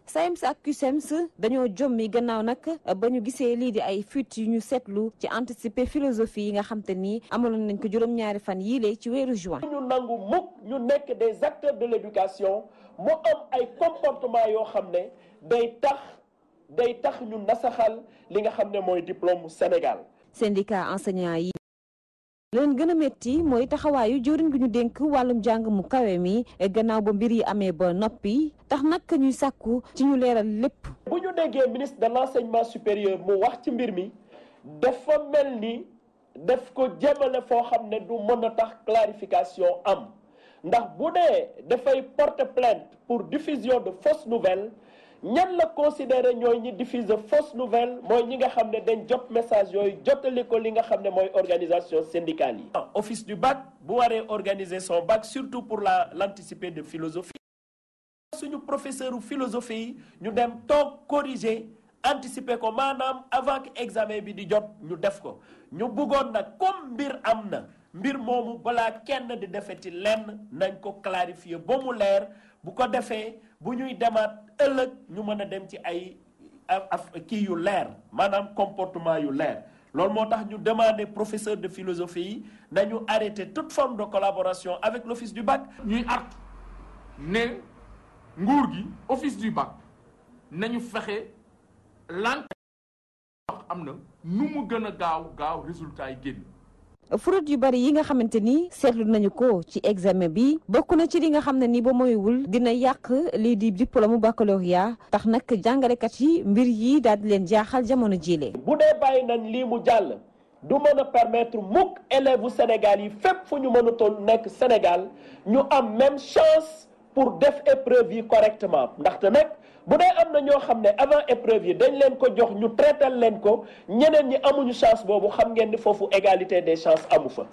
SAEMS ak CUSEMS dañoo jommi gannaaw nag ba ñu gisee lii di ay fuite yu ñu seetlu ci anticiper philosophie yi nga xam te ni amaloon nañ ko juróom-ñaari fan yii lay ci weeru juin. ñu nangu mukk ñu nekk des acteurs de l'éducation mu am ay comportement yoo xam ne day tax ñu nasaxal li nga xam ne mooy diplôme Sénégal. syndicat enseignant yi. leen gën a métti mooy taxawaayu jëwriñ gu ñu dénk wàllum jàng mu kawe mi gannaaw ba mbir yi amee ba noppi tax nag ñuy sàkku ci ñu leeral lépp. bu ñu déggee ministre de l'enseignement supérieur mu wax ci mbir mi dafa mel ni def ko jëmale foo xam ne du mën a tax clarification am ndax bu dee dafay porter plainte pour diffusion de fausses nouvelles ñan la considéré ñooy ñi diffuser fausse nouvelle mooy ñi nga xam ne dañ jot message yooyu jotali ko li nga xam ne mooy organisation syndicale yi. office du bac bu waree organiser son bac surtout pour l'anticipé de philosophie suñu professeur u philosophie yi ñu dem toog corriger anticiper ko maanaam avant que examen bi di jot ñu def ko ñu bëggoon nag comme mbir am na mbir moomu balaa kenn di defeti lenn nañ ko clarifier ba mu leer bu ko defee bu ñuy demaat ëllëg ñu mën a dem ci ay kii yu leer maanaam comportement yu leer loolu moo tax ñu demander professeur de philosophie yi nañu arrêter toute forme de collaboration avec l'office du bac. ñuy art ne nguur gi office du bac nañu fexe lan wax am na nu mu gën a gaaw résultat yi génn. fraude yu bari yi nga xamante ni seetlu nañu ko ci examen bi bokk na ci li nga xam ne ni ba moywul dina yàq lii di diplôme baccalauréat tax nag jàngalekat yi mbir yi daal di leen jaaxal jamono jiile. bu dee bàyyi nañ lii mu jàll du mën a permettre mukk élèves u Sénégal yi fépp fu ñu mën a toll nekk Sénégal ñu am même chance pour def épreuve yi correctement ndaxte nag bu dee am na ñoo xam ne avant épreuve yi dañ leen ko jox ñu traité leen ko ñeneen ñi amuñu chance boobu xam ngeen ni foofu égalité des chances amu fa.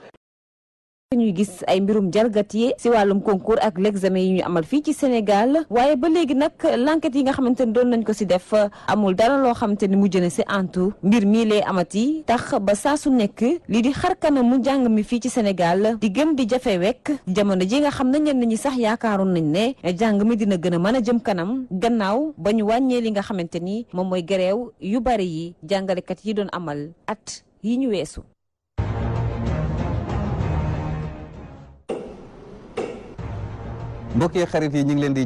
ñuy gis ay mbirum jalgati ci wàllum concours ak l'examen yi ñu amal fii ci Sénégal waaye ba léegi nag l'enquête yi nga xamante ni doon nañ ko ci def amul dara loo xamante ni mujj na ci antu mbir mii lay amati tax ba saa su nekk lii di xar kanamu njàng mi fii ci Sénégal di gën di jafe wekk jamono ji nga xam ne ñenn ñi sax yaakaaroon nañ ne jàng mi dina gën a mën a jëm kanam gannaaw ba ñu wàññee li nga xamante ni moom mooy grève yu bari yi jàngalekat yi doon amal at yi ñu weesu. mbokk yi xarit yi ñu ngi leen di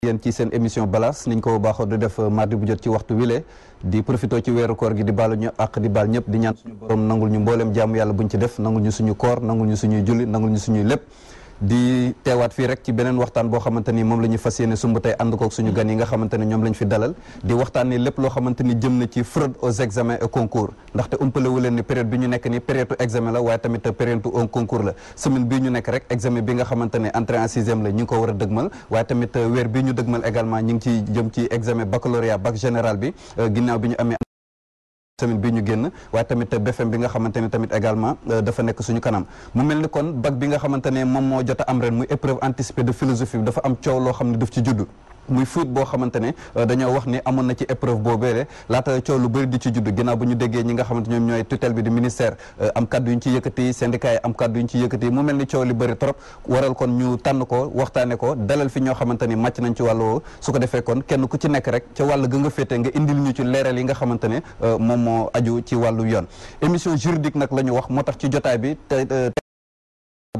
yéen ci seen émission balance niñ ko baaxoo di def mardi bu jot ci waxtu wile di profité ci weeru koor gi di baalu ñu ak di baal ñëpp di ñaan suñu borom nangul ñu mbooleem jaamu yàlla buñ ci def nangul ñu suñu koor nangul ñu suñuy julli nangul ñu suñuy lépp di teewaat fii rek ci beneen waxtaan boo xamante ni moom la ñu fas yéene sumb tey ànd kook suñu gan yi nga xamante ne ñoom lañ fi dalal di waxtaan ni lépp loo xamante ni jëm na ci fraude aux examens et concours ndaxte umpale wu leen ni période bi ñu nekk ni période examen la waaye tamit période concours la semaine bii ñu nekk rek examen bi nga xamante ne entrée en sixième la ñu ngi ko war a dëgmal waaye tamit weer bii ñu dëgmal également ñu ngi ci jëm ci examen baccalauréat bac général bi ginnaaw bi ñu amee semaine bi ñu génn waaye tamit BFM bi nga xamante ne tamit également dafa nekk suñu kanam mu mel ni kon bac bi nga xamante ne moom moo jot a am ren muy épreuve anticipée de philosophie bi dafa am coow loo xam ne daf ci judd muy fuite boo xamante ne dañoo wax ni amoon na ci épreuve boobee laata coow lu bëri di ci judd ginnaaw bu ñu déggee ñi nga xamante ñoom ñooy tutelle bi di ministère am kaddu yu ñu ci yëkkati syndicat yi am kaddu yu ñu ci yëkkati mu mel ni coow li bëri trop waral kon ñu tànn ko waxtaane ko dalal fi ñoo xamante ni màcc nañ ci wàllu woo su ko defee kon kenn ku ci nekk rek ca wàll ga nga féete nga indil ñu ci leeral yi nga xamante ne moom moo aju ci wàllu yoon émission juridique nag la ñu wax moo tax ci jotaay bi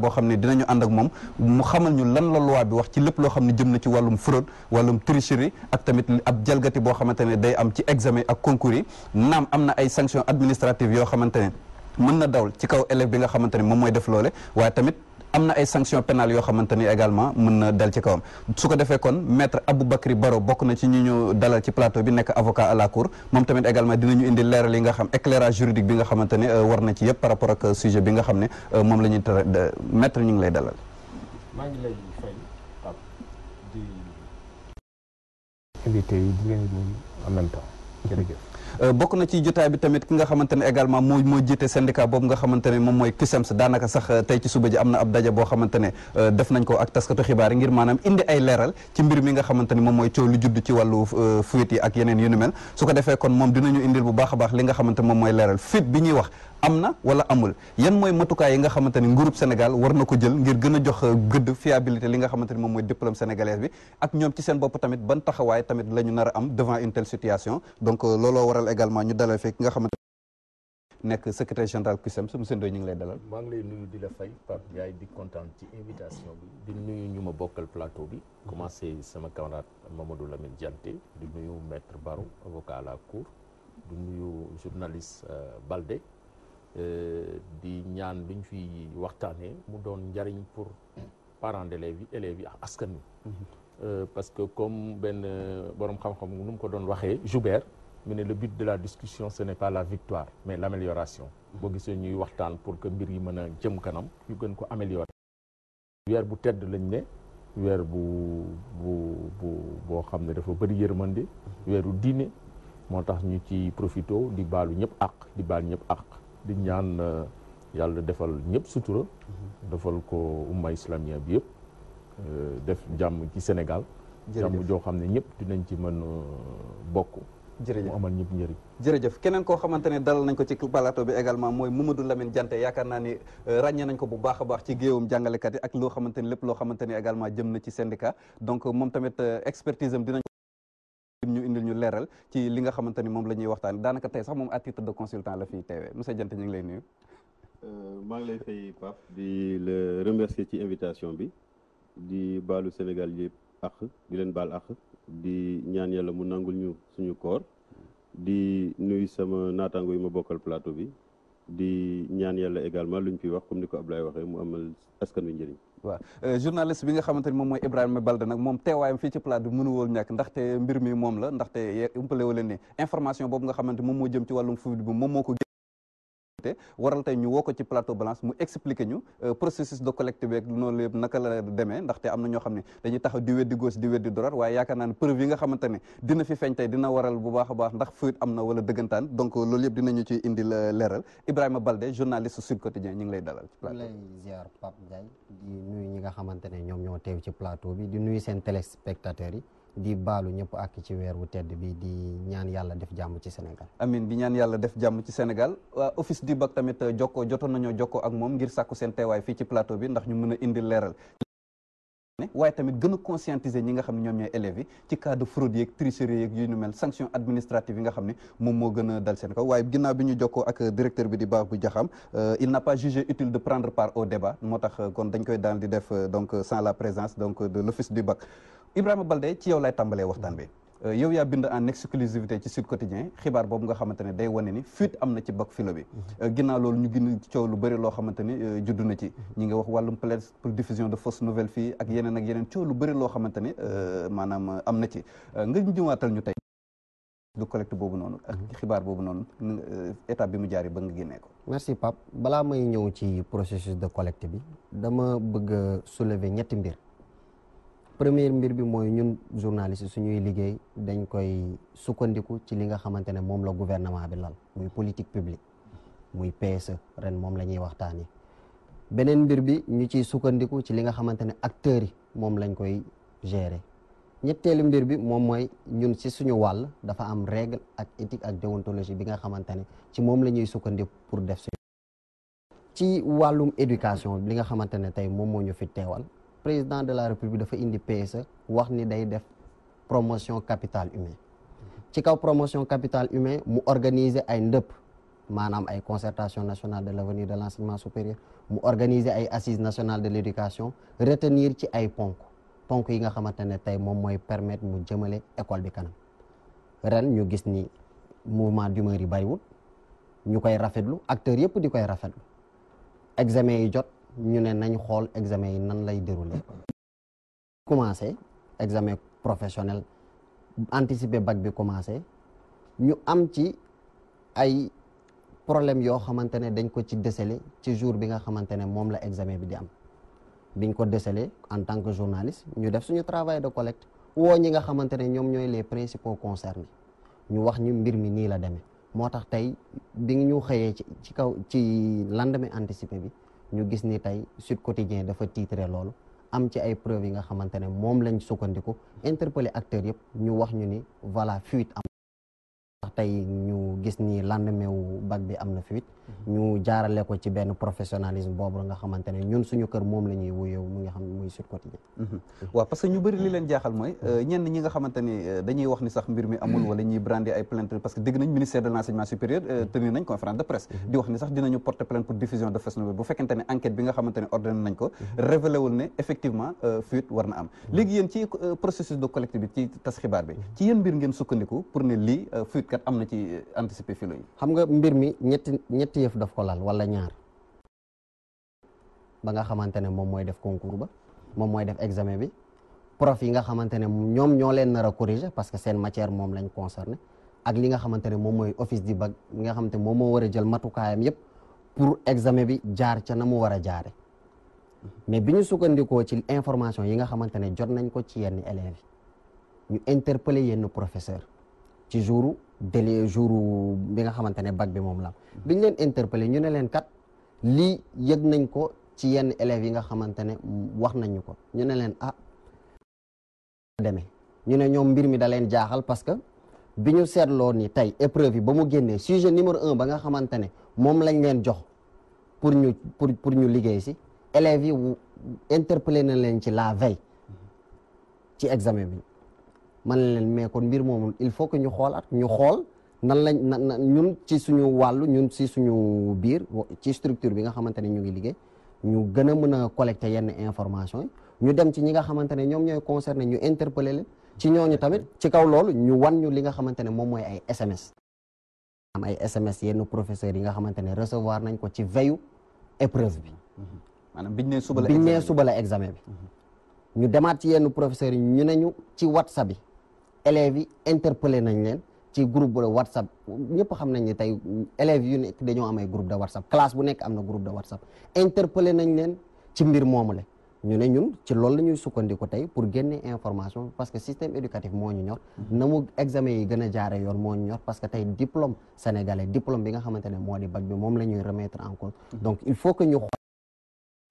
boo xam ne dinañu ànd ak moom mu xamal ñu lan la loi bi wax ci lépp loo xam ne jëm na ci wàllum fraude wàllum tricherie ak tamit ab jalgati boo xamante ne day am ci examen ak concours yi naam am na ay sanctions administratives yoo xamante ne mën na dawal ci kaw élève bi nga xamante ne moom mooy def loole waaye tamit am na ay sanctions pénales yoo xamante ni également mën na dal ci kawam su ko defee kon maître Aboubacry Baro bokk na ci ñu ñu dalal ci plateau bi nekk avocat à la cour moom tamit également dinañu indi leeral yi nga xam éclairage juridique bi nga xamante ne war na ci yëpp par rapport ak sujet bi nga xam ne moom la ñuy maître ñu ngi lay dalal. maa ngi lay fay Pape di invité yi di leen nuyu en même temps jërëjëf. bokk na ci jotaay bi tamit ki nga xamante ne également moo jiite syndicat boobu nga xamante ne moom mooy CUSEMS daanaka sax tey ci suba ji am na ab daje boo xamante ne def nañ ko ak taskatu xibaar yi ngir maanaam indi ay leeral ci mbir mi nga xamante ni moom mooy coow lu judd ci wàllu fuite yi ak yeneen yu ni mel su ko defee kon moom dinañu indil bu baax a baax li nga xamante moom mooy leeral fuite bi ñuy wax am na wala amul yan mooy matukaay yi nga xamante ni nguurub Sénégal war na ko jël ngir gën a jox gëdd fiabilité li nga xamante ni moom mooy diplôme sénégalais bi ak ñoom ci seen bopp tamit ban taxawaay tamit la ñu nar a am devant une telle situation donc looloo waral également ñu dalal fekk nga xamante nekk secrétaire général CUSEMS monsieur Ndoye ñu ngi lay dalal. maa ngi lay nuyu di la fay Pape Ndiaye di kontaan ci invitation bi di nuyu ñu ma bokkal plateau bi commencé sama camarade Mamadou Lamine Dianté di nuyu maître Barou avocat à la cour di nuyu journaliste Baldé di ñaan luñ fi waxtaanee mu doon njariñ pour parents d'élèves yi ak askan wi parce que comme benn borom xam-xam nu mu ko doon waxee Joubert mu ne le but de la discussion ce n'est pas la victoire mais l'amélioration boo gisee ñuy waxtaan pour que mbir yi mën a jëm kanam ñu gën ko améliorer weer bu tedd lañ ne weer boo xam ne dafa bëri yërmande weeru diine moo tax ñu ci profito di baalu ñëpp àq di baal ñëpp àq di ñaan yàlla defal ñëpp sutura defal ko umma islamia bi yëpp def jàmm ci Sénégal jàmm joo xam ne ñëpp dinañ ci mën bokk jërëjëf mu amal ñëpp njëriñ jërëjëf keneen koo xamante ne dalal nañ ko ci plateau bi également mooy Mamadou Lamine Dianté yaakaar naa ni ràññee nañ ko bu baax a baax ci géewum jàngalekat yi ak loo xamante ni lépp loo xamante ni également jëm na ci syndicat donc moom tamit expertise am dinañ ñu indil ñu leeral ci li nga xamante ni moom la ñuy waxtaan daanaka tey sax moom à titre de consultant la fiy teewee monsieur Dianté ñu ngi lay nuyu. maa ngi lay fay Pape di la remercier ci invitation bi di baalu Sénégal yëpp ak di leen baal ak di ñaan yàlla mu nangul ñu suñu koor di nuyu sama naataango yi ma bokkal plateau bi di ñaan yàlla également luñ fi wax comme ni ko Ablaye waxee mu amal askan wi njëriñ. waaw journaliste bi nga xamante ni moom mooy Ibrahima Balde nag moom teewaayam fii ci plateau bi mënu woon ñàkk ndaxte mbir mi moom la ndaxte umpale wu leen ni information boobu nga xamante moom moo jëm ci wàllum Covid bi moom moo ko waral tey ñu woo ko ci plateau balance mu expliquer ñu processus de collecte bi ak noonu yëpp naka la demee ndaxte am na ñoo xam ne dañuy taxaw di weddi gauche di weddi droite waaye yaakaar naa ne preuve yi nga xamante ne dina fi feeñ tey dina waral bu baax a baax ndax fuite am na wala dëggantaan donc loolu yëpp dinañu ci indi leeral Ibrahima Balde journaliste Sud Quotidien ñu ngi lay dalal ci plateau lay ziar Pape Ndiaye di nuyu ñi nga xamante ne ñoom ñoo teew ci plateau bi di nuyu seen téléspectateurs yi di baalu ñëpp ak ci weer wu tedd bi di ñaan yàlla def jàmm ci Sénégal. amin di ñaan yàlla def jàmm ci Sénégal waa office du bac tamit jotoon nañoo jokkoo ak moom ngir sàkku seen teewaay fii ci plateau bi ndax ñu mën a indi leeral waaye tamit gën a conscientiser ñi nga xam ne ñoom ñooy élèves yi ci cas de fraude yeeg tricherie yeeg yu ñu mel sanction administrative yi nga xam ne moom moo gën a dal seen kaw waaye ginnaaw bi ñu jokkoo ak directeur bi di Babou Diakham il n'a pas jugé utile de prendre part au débat moo tax kon dañ koy daal di def donc sans la présence donc de l'office du bac Ibrahima Balde ci yow lay tàmbalee waxtaan bi yow yaa bind en exclusivité ci Sud Quotidien xibaar boobu nga xamante ne day wane ni fuite am na ci bac philo bi ginnaaw loolu ñu gën coow lu bëri loo xamante ni juddu na ci ñi nga wax wàllum plainte pour diffusion de fausses nouvelles fii ak yeneen coow lu bëri loo xamante ni maanaam am na ci nga ñëwaatal ñu tey du collecte boobu noonu ak xibaar boobu noonu étape bi mu jaari ba nga génnee ko. merci Pape balaa may ñëw ci processus de collecte bi dama bëgg a soulever ñetti mbir. première mbir bi mooy ñun journaliste suñuy liggéey dañ koy sukkandiku ci li nga xamante ne moom la gouvernement bi lal muy politique publique muy PSE ren moom la ñuy waxtaanee beneen mbir bi ñu ciy sukkandiku ci li nga xamante ne acteurs yi moom lañ koy gérer ñetteelu mbir bi moom mooy ñun ci suñu wàll dafa am règle ak éthique ak déontologie bi nga xamante ne ci moom la ñuy sukkandiku pour def ci wàllum éducation li nga xamante ne tey moom moo ñu fi teewal. président de la république dafa indi PSE wax ni day def promotion capital humain ci kaw promotion capital humain mu organiser ay ndëpp maanaam ay concertation nationale de l'avenir de l'enseignement supérieur mu organiser ay assises nationales de l'éducation retenir ci ay ponk yi nga xamante ne tey moom mooy permettre mu jëmale école bi kanam ren ñu gis ni mouvement d'humeur yi bariwul ñu koy rafetlu acteurs yëpp di koy rafetlu examen yi jot ñu ne nañ xool examen yi nan lay dérouler commencé examen professionnel anticipé bac bi commencé ñu am ci ay problème yoo xamante ne dañ ko ci déceler ci jour bi nga xamante ne moom la examen bi di am biñ ko déceler en tant que journaliste ñu def suñu travail de collecte woo ñi nga xamante ne ñoom ñooy les principaux concernés ñu wax ñu mbir mi nii la demee moo tax tey bi ñu xëyee ci kaw ci lendemain anticipé bi ñu gis ni tey Sud Quotidien dafa titré loolu am ci ay preuves yi nga xamante ne moom lañ sukkandiku interpeller acteurs yëpp ñu wax ñu ni voilà fuite am ndax tey ñu gis ni lendemain wu bac bi am na fuite ñu jaarale ko ci benn professionnalisme boobu nga xamante ne ñun suñu kër moom la ñuy wuyoo mu nga xam muy Sud Quotidien. waaw parce que ñu bëri li leen jaaxal mooy ñenn ñi nga xamante ni dañuy wax ni sax mbir mi amul wala ñuy brandi ay plainte parce que dégg nañ ministère de l'enseignement supérieur tenir nañ conférence de presse di wax ni sax dinañu porter plainte pour diffusion de fausse nouvelle bu fekkente ne enquête bi nga xamante ne ordonné nañ ko révélé wul ne effectivement fuite war na am léegi yéen ci processus de collecte bi ci tas xibaar bi ci yéen mbir ngeen sukkandiku pour ne lii fuite kat am na ci anticiper filo yi. xam nga mbir mi ñetti yëf daf ko laal wala ñaar ba nga xamante ne moom mooy def concours ba moom mooy def examen bi prof yi nga xamante ne ñoom ñoo leen nar a corriger parce que seen matière moom lañ concerné ak li nga xamante ne moom mooy office du bac li nga xamante ne moom moo war a jël matukaayam yëpp pour examen bi jaar ca na mu war a jaare mais bi ñu sukkandikoo ci information yi nga xamante ne jot nañ ko ci yenn élèves yi ñu interpeller yenn professeur ci jour bi nga xamante ne bac bi moom la bi ñu leen interpeller ñu ne leen kat lii yëg nañ ko ci yenn élèves yi nga xamante ne wax nañu ko ñu ne leen demee ñu ne ñoom mbir mi da leen jaaxal parce que bi ñu seetloo ni tey épreuve yi ba mu génnee sujet numéro 1 ba nga xamante ne moom lañ leen jox pour ñu liggéey si élèves yi interpellé na leen ci la veille ci examen bi man leen mais kon mbir moomu il faut que ñu xool nan lañ ñun ci suñu wàllu ñun ci suñu biir ci structure bi nga xamante ne ñu ngi liggéey ñu gën a mën a collecter yenn information yi ñu dem ci ñi nga xamante ne ñoom ñooy concerné ñu interpeller leen ci ñooñu tamit ci kaw loolu ñu wan ñu li nga xamante ne moom mooy ay SMS am ay SMS yenn professeurs yi nga xamante ne recevoir nañ ko ci veillu épreuve bi maanaam biñ nee suba la examen bi ñu demaat ci yenn professeurs yi ñu ne ñu ci WhatsApp bi élèves yi interpeller nañ leen ci groupe de WhatsApp ñëpp xam nañ ne tey élèves yu nekk dañoo am ay groupe de WhatsApp classe bu nekk am na groupe de WhatsApp interpeller nañ leen ci mbir moomu la ñu ne ñun ci loolu la ñuy sukkandiku tey pour génne information parce que système éducatif moo ñu ñor na mu examen yi gën a jaare yoon moo ñu ñor parce que tey diplôme sénégalais diplôme bi nga xamante ne moo di bac bi moom la ñuy remettre en cause donc il faut que ñu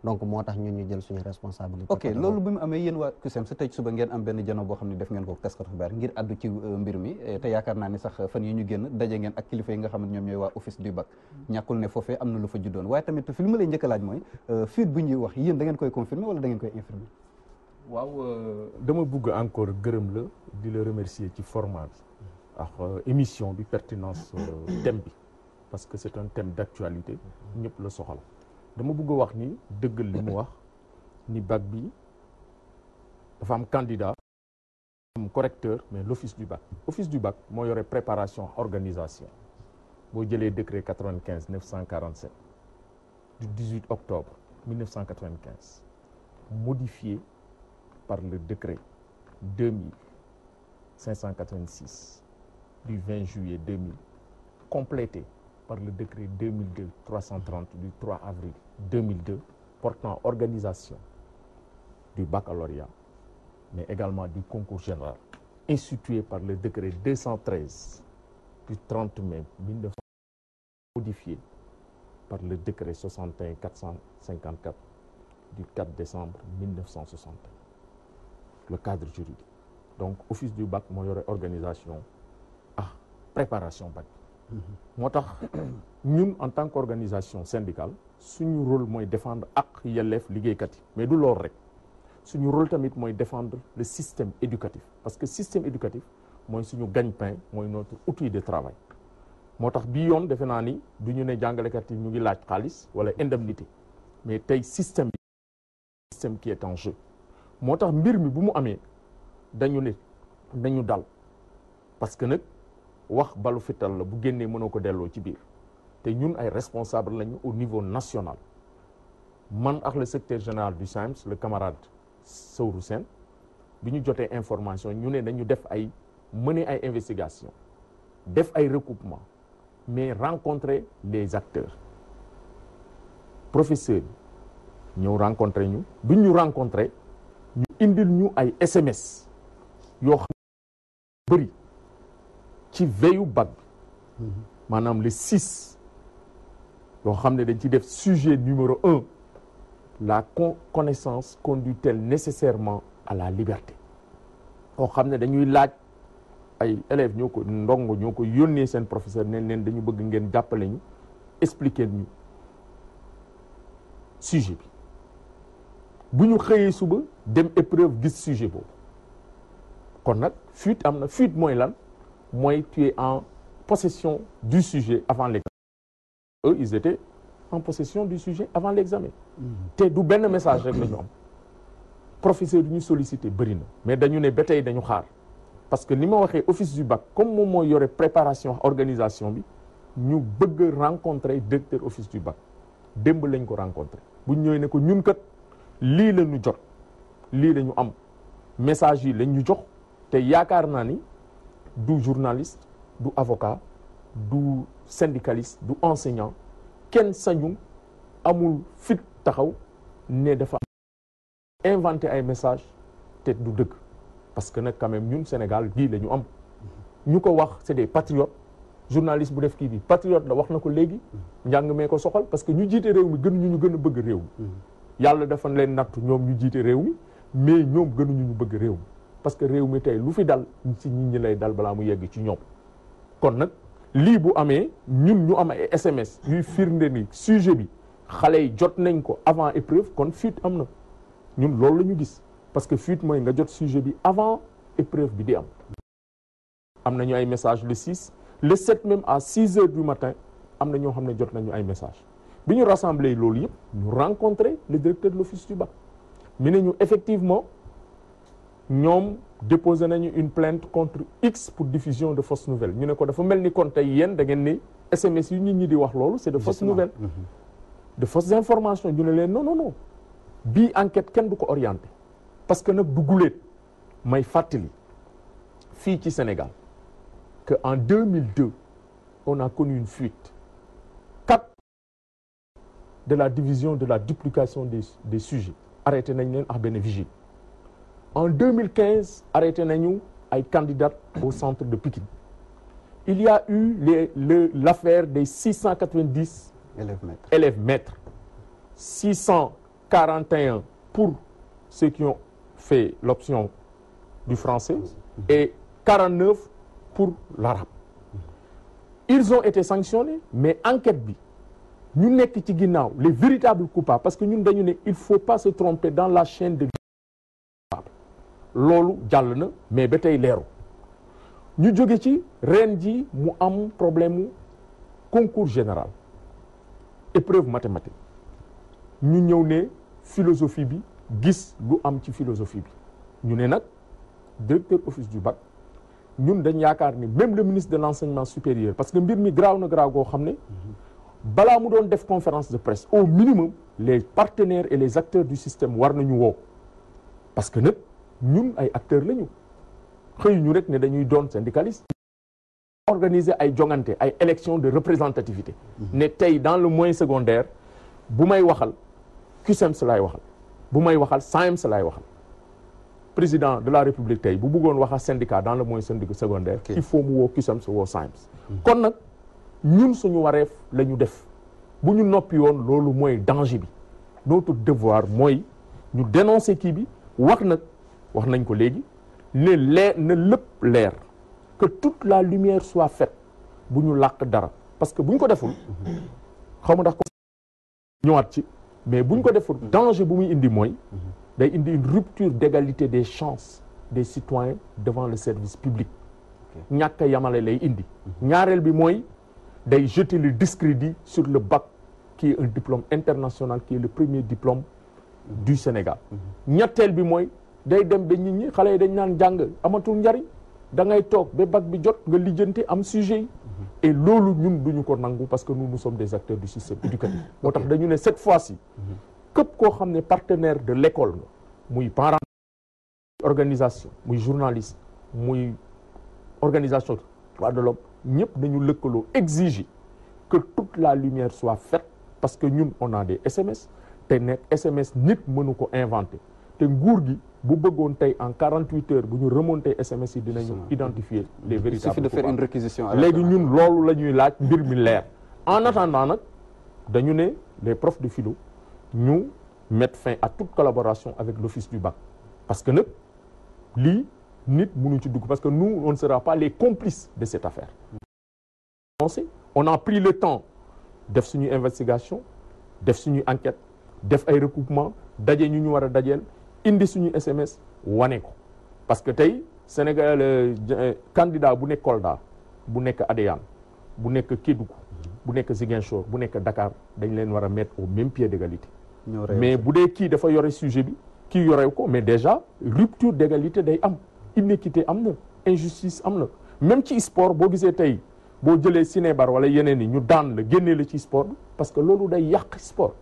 donc moo tax ñun ñu jël suñu responsabilité. ok loolu bi mu amee yéen waa CUSEMS tey suba ngeen am benn jano boo xam ne def ngeen ko taskatu xibaar ngir addu ci mbir mi te yaakaar naa ni sax fan yi ñu génn daje ngeen ak kilifa yi nga xam ne ñoom ñooy waa office du bac ñàkkul ne foofee am na lu fa juddoon waaye tamit fi li ma lay njëkk a laaj mooy fuite bu ñuy wax yéen da ngeen koy confirmer wala da ngeen koy infirmer. waaw dama bugg encore gërëm la di la remercier ci format bi ak émission bi pertinence thème bi parce que c'est un thème d'actualité ñëpp la soxal. dama bëgg a wax ni dëggal li mu wax ni bac bi dafa am candidat am correcteur mais l'office du bac moo yore préparation organisation boo jëlee décret 95 947 du 18 octobre 1995 modifié par le décret 2586 du 20 juillet 2000 complété par le décret 2002-330 du 3 avril 2002 portant organisation du baccalauréat, mais également du concours général, institué par le décret 213 du 30 mai 1900, modifié par le décret 61-454 du 4 décembre 1961. Le cadre juridique. Donc, office du bac moo yore organisation préparation bac. moo tax ñun en tant qu'organisation syndicale suñu rôle mooy défendre ak yelleef liggéeykat yi mais du loolu rek suñu rôle tamit mooy défendre le système éducatif parce que système éducatif mooy suñu gagne-pain mooy notre outil de travail moo tax bii yoon defe naa ni du ñu ne jàngalekat yi ñu ngi laaj xaalis wala indemnité mais tey système qui est en jeu moo tax mbir mi bu mu amee dañu dal parce que nag wax balu fital la bu génnee mënoo ko delloo ci biir te ñun ay responsable lañu au niveau national man ak le secrétaire général du SAEMS le camarade Sowru Sène bi ñu jotee information ñu ne dañu def mener ay investigation def ay recoupement mais rencontrer les acteurs professeurs yi ñëw rencontrer ñu duñ ñu rencontrer ñu indil ñu ay SMS yoo xam ne bëri ci veillu bac bi maanaam le 6 yoo xam ne dañ ci def sujet numéro 1 la connaissance conduit-elle nécessairement à la liberté yoo xam ne dañuy laaj ay élèves ñoo ko ndongo ñoo ko yónnee seen professeur ne leen dañu bëgg ngeen jàppale ñu expliquer ñu sujet bi bu ñu xëyee suba dem épreuve gis sujet boobu kon nag fuite am na. fuite mooy lan mooy tu es en possession du sujet avant l'examen. Eux ils étaient en possession du sujet avant l'examen. te du benn message rek la ñu am professeur yi ñu sollicité bëri na mais dañu ne ba tey dañu xaar parce que ni ma waxee office du bac comme moom mooy yore préparation organisation bi ñu bëgg rencontrer directeur office du bac démb lañ ko rencontrer bu ñu ñëwee ne ko ñun kat lii la ñu jot lii la ñu am message yi lañ ñu jox te yaakaar naa ni du journaliste du avocat du syndicaliste du enseignant kenn sañu amul fit taxaw ne dafa inventé ay message te du dëgg parce que nag quand même ñun Sénégal gii la ñu am ñu ko wax c'est des patriotes journaliste bu def kii bi patriote la wax na ko léegi njàng mee ko soxal parce que ñu jiite réew mi gënuñu ñu gën a bëgg réew mi yàlla dafa leen nattu ñoom ñu jiite réew mi mais ñoom gënuñu ñu bëgg réew mi parce que réew mi tey lu fi dal ci nit ñi lay dal balaa mu yegg ci ñoom kon nag lii bu amee ñun ñu am ay SMS yuy firnde ni sujet bi xale yi jot nañ ko avant épreuve kon fuite am na ñun loolu la ñu gis parce que fuite mooy nga jot sujet bi avant épreuve bi di am nañu ay message le 6 le 7 même à 6 heures du matin am na ñoo xam ne jot nañu ay message bi ñu rassemblé loolu yëpp ñu rencontré le directeur de l'office du bac mi ne ñu effectivement ñoom déposé nañu une plainte contre X pour diffusion de fausses nouvelles ñu ne ko dafa mel ni kon tey yéen da ngeen ni SMS yu nit ñi di wax loolu c'est de fausses nouvelles de fausses informations ñu ne leen non bii enquête kenn du ko orienté parce que nag du guléet may fàttali fii ci Sénégal que en 2002 on a connu une fuite 4 de la division de la duplication des sujets arrêté nañ leen ak benn vigile en 2015 arrêté nañu ay candidats au centre de Pikine il y a eu l'affaire des 690 élèves maîtres 641 pour ceux qui ont fait l'option du français et 49 pour l'arabe ils ont été sanctionnés mais enquête bi ñu nekk ci ginnaaw les véritables coupables parce que ñun dañu ne il faut pas se tromper dans la chaîne de loolu jàll na mais ba tey leeru ñu jóge ci ren ji mu am problème mu concours général épreuve mathématique ñu ñëw ne philosophie bi gis lu am ci philosophie bi ñu ne nag directeur office du bac ñun dañ yaakaar ni même le ministre de l'enseignement supérieur parce que mbir mi graaw na graaw goo xam ne balaa mu doon def conférence de presse au minimum les partenaires et les acteurs du système war nañu woo parce que nag ñun ay acteurs lañu xëy ñu rek ne dañuy doon syndicaliste organiser ay jongante ay élections de représentativité ne tey dans le moyen secondaire bu may waxal CUSEMS laay waxal bu may waxal SAEMS laay waxal président de la république tey bu bëggoon wax a syndicat dans le moyen secondaire il faut mu woo CUSEMS woo SAEMS kon nag ñun suñu wareef la ñu def bu ñu noppi woon loolu mooy danger bi notre devoir mooy ñu dénoncer kii bi wax nañ ko léegi ne leer na lépp leer que toute la lumière soit faite bu ñu làq dara parce que bu ñu ko deful xaw ma ndax ko ñëwaat ci mais bu ñu ko deful danger bu muy indi mooy day indi une rupture d'égalité des chances des citoyens devant le service public ñàkk a yamale lay indi ñaareel bi mooy day jeter le discrédit sur le bac qui est un diplôme international qui est le premier diplôme du Sénégal ñetteel bi mooy day dem ba nit ñi xale yi dañ naan jàng amatul njariñ da ngay toog ba bac bi jot nga lijjanti am sujet yi et loolu ñun duñu ko nangu parce que nous sommes des acteurs du système éducatif moo tax dañu ne cette fois-ci képp koo xam ne partenaire de l'école nga muy parent organisation muy journaliste muy organisation droits de l'homme ñëpp nañu lëkkaloo exiger que toute la lumière soit faite parce que ñun on a des SMS te nekk SMS nit mënu ko inventer te nguur gi bu bëggoon tey en 48 heures bu ñu remonter SMS yi dinañu identifier les véritables. Il suffit de faire une réquisition. léegi ñun loolu la ñuy laaj mbir mi leer en attendant nag dañu ne les profs de philo ñu mettre fin à toute collaboration avec l'office du bac parce que nag lii nit mënu ci dugg parce que nous on ne sera pas les complices de cette affaire. On a pris le temps def suñu investigation def suñu enquête def ay recoupement daje ñu war a dajeel indi suñu SMS wane ko parce que tey Sénégal candidat bu nekk Kolda bu nekk Adéane bu nekk Kédougou bu nekk Ziguinchor bu nekk Dakar dañ leen war a mettre au même pied d'égalité. Mais bu dee kii dafa yore sujet bi kii yorew ko mais déjà rupture d'égalité day am inéquité am na injustice am na même ci sport boo gisee tey boo jëlee cinébar wala yeneen yi ñu daan la génnee la ci sport bi parce que loolu day yàq sport.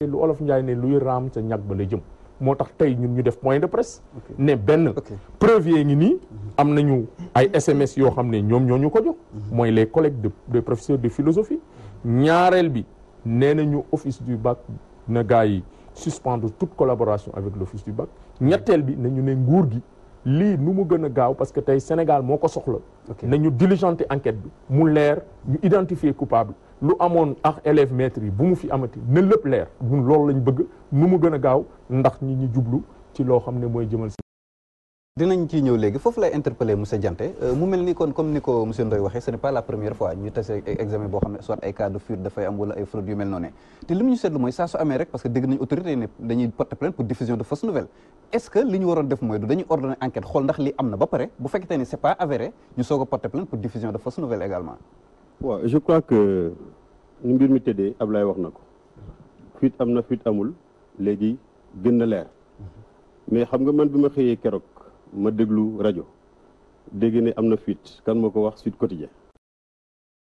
lu olof Njaay ne luy raam ca ñag ba la jëm moo tax tey ñun ñu def point de presse ne benn preuve yi ngi nii am nañu ay SMS yoo xam ne ñoom ñoo ñu ko jox mooy les collègues de professeurs de philosophie ñaareel bi nee nañu office du bac na gars yi suspendre toute collaboration avec l'office du bac ñetteel bi nañu ne nguur gi lii nu mu gën a gaaw parce que tey Sénégal moo ko soxla nañu diligenter enquête bi mu leer ñu identifier coupable lu amoon ak élèves maîtres yi bu mu fi amati na lépp leer ñun loolu lañ bëgg nu mu gën a gaaw ndax ñi ñu jublu ci loo xam ne mooy jëmal si dinañ ci ñëw léegi foofu lay interpeller monsieur Dianté mu mel ni kon comme ni ko monsieur Ndoye waxee ce n'est pas la première fois ñu tase examen boo xam ne soit ay cas de fuite dafay am wala ay fraude yu mel noonu te li mu ñu seetlu mooy saa su amee rek parce que dégg nañu autorité yi ne dañuy porter plainte pour diffusion de fausses nouvelles est-ce que li ñu waroon def mooy du dañuy ordonner enquête xool ndax li am na ba pare bu fekkee ni c'est pas avéré ñu soog a porter plainte pour diffusion de fausses nouvelles également. waaw je crois que ni mbir mi tëddee Ablaye wax na ko fuite am na fuite amul léegi gën na leer mais xam nga man bi ma xëyee keroog ma déglu rajo dégg ne am na fuite kan moo ko wax Sud Quotidien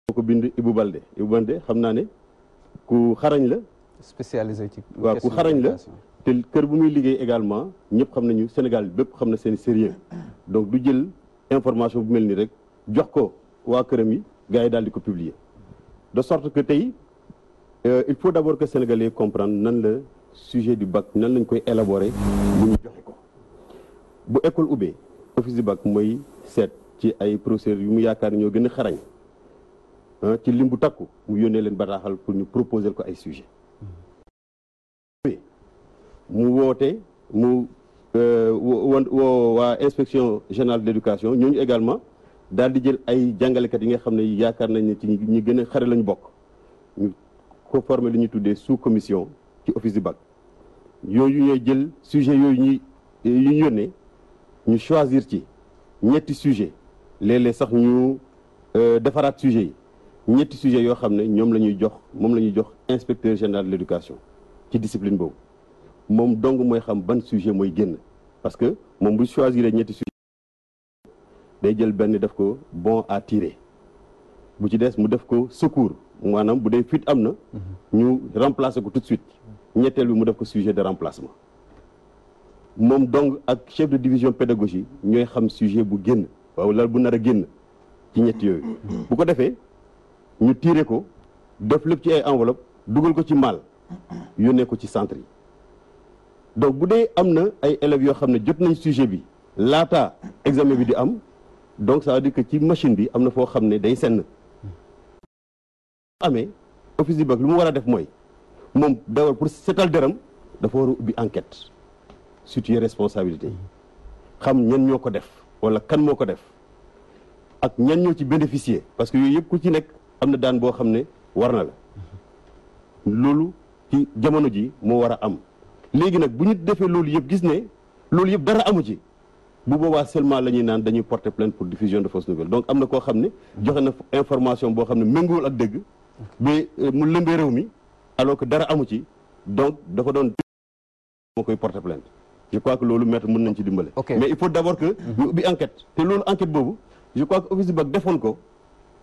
moo ko bind Ibou Baldé xam naa ne ku xarañ la spécialisé ci waaw ku xarañ la te kër bu muy liggéey également ñëpp xam nañu Sénégal bépp xam na seen sérieux donc du jël information bu mel ni rek jox ko waa këram yi gars yi daal di ko publier de sorte que tey il faut d'abord que Sénégalais comprendre nan la sujet du bac nan lañ koy élaborer bu ñu joxe ko bu école ubbee office du bac mooy seet ci ay professeurs yu mu yaakaar ñoo gën a xarañ ci lim bu takku mu yónnee leen bataaxal pour ñu proposer ko ay sujet mu woote mu woo waa inspection générale de l'éducation ñooñu également daal di jël ay jàngalekat yi nga xam ne yaakaar nañ ne ci ñi gën a xare lañu bokk ñu ko former li ñuy tuddee sous commission ci office du bac yooyu ñooy jël sujet yooyu ñu yónnee ñu choisir ci ñetti sujet léeg-léeg sax ñu defaraat sujet yi ñetti sujet yoo xam ne ñoom la ñuy jox moom la ñuy jox inspecteur général de l'éducation ci discipline boobu moom dong mooy xam ban sujet mooy génn parce que moom bu choisir ñetti sujet day jël benn def ko bon à tirer bu ci des mu def ko secours maanaam bu dee fuite am na ñu remplacer ko tout de suite ñetteel bi mu def ko sujet de remplacement moom donc ak chef de division pédagogie ñooy xam sujet bu génn waaw lal bu nar a génn ci ñett yooyu bu ko defee ñu tirer ko def lépp ci ay enveloppe dugal ko ci maal yónnee ko ci centre yi donc bu dee am na ay élèves yoo xam ne jot nañ sujet bi laata examen bi di am donc ça veut dire que ci machine bi am na foo xam ne day senn amee office du bac lu mu war a def mooy moom d'abord pour setal deram dafa war a ubbi enquête situer responsabilité yi xam ñan ñoo ko def wala kan moo ko def ak ñan ñoo ci bénéficier parce que yooyu yëpp ku ci nekk am na daan boo xam ne war na la loolu ci jamono ji moo war a am léegi nag bu ñu defee loolu yëpp gis ne loolu yëpp dara amu ci bu boobaa seulement la ñuy naan dañuy porter plainte pour diffusion de fausses nouvelles donc am na koo xam ne joxe na information boo xam ne méngoowul ak dëgg ba mu lëmbee réew mi alors que dara amu ci donc dafa doon moo koy porter plainte je crois que loolu maître mën nañ ci dimbale mais il faut d'abord que ñu ubbi enquête te loolu enquête boobu je crois que office du bac defoon ko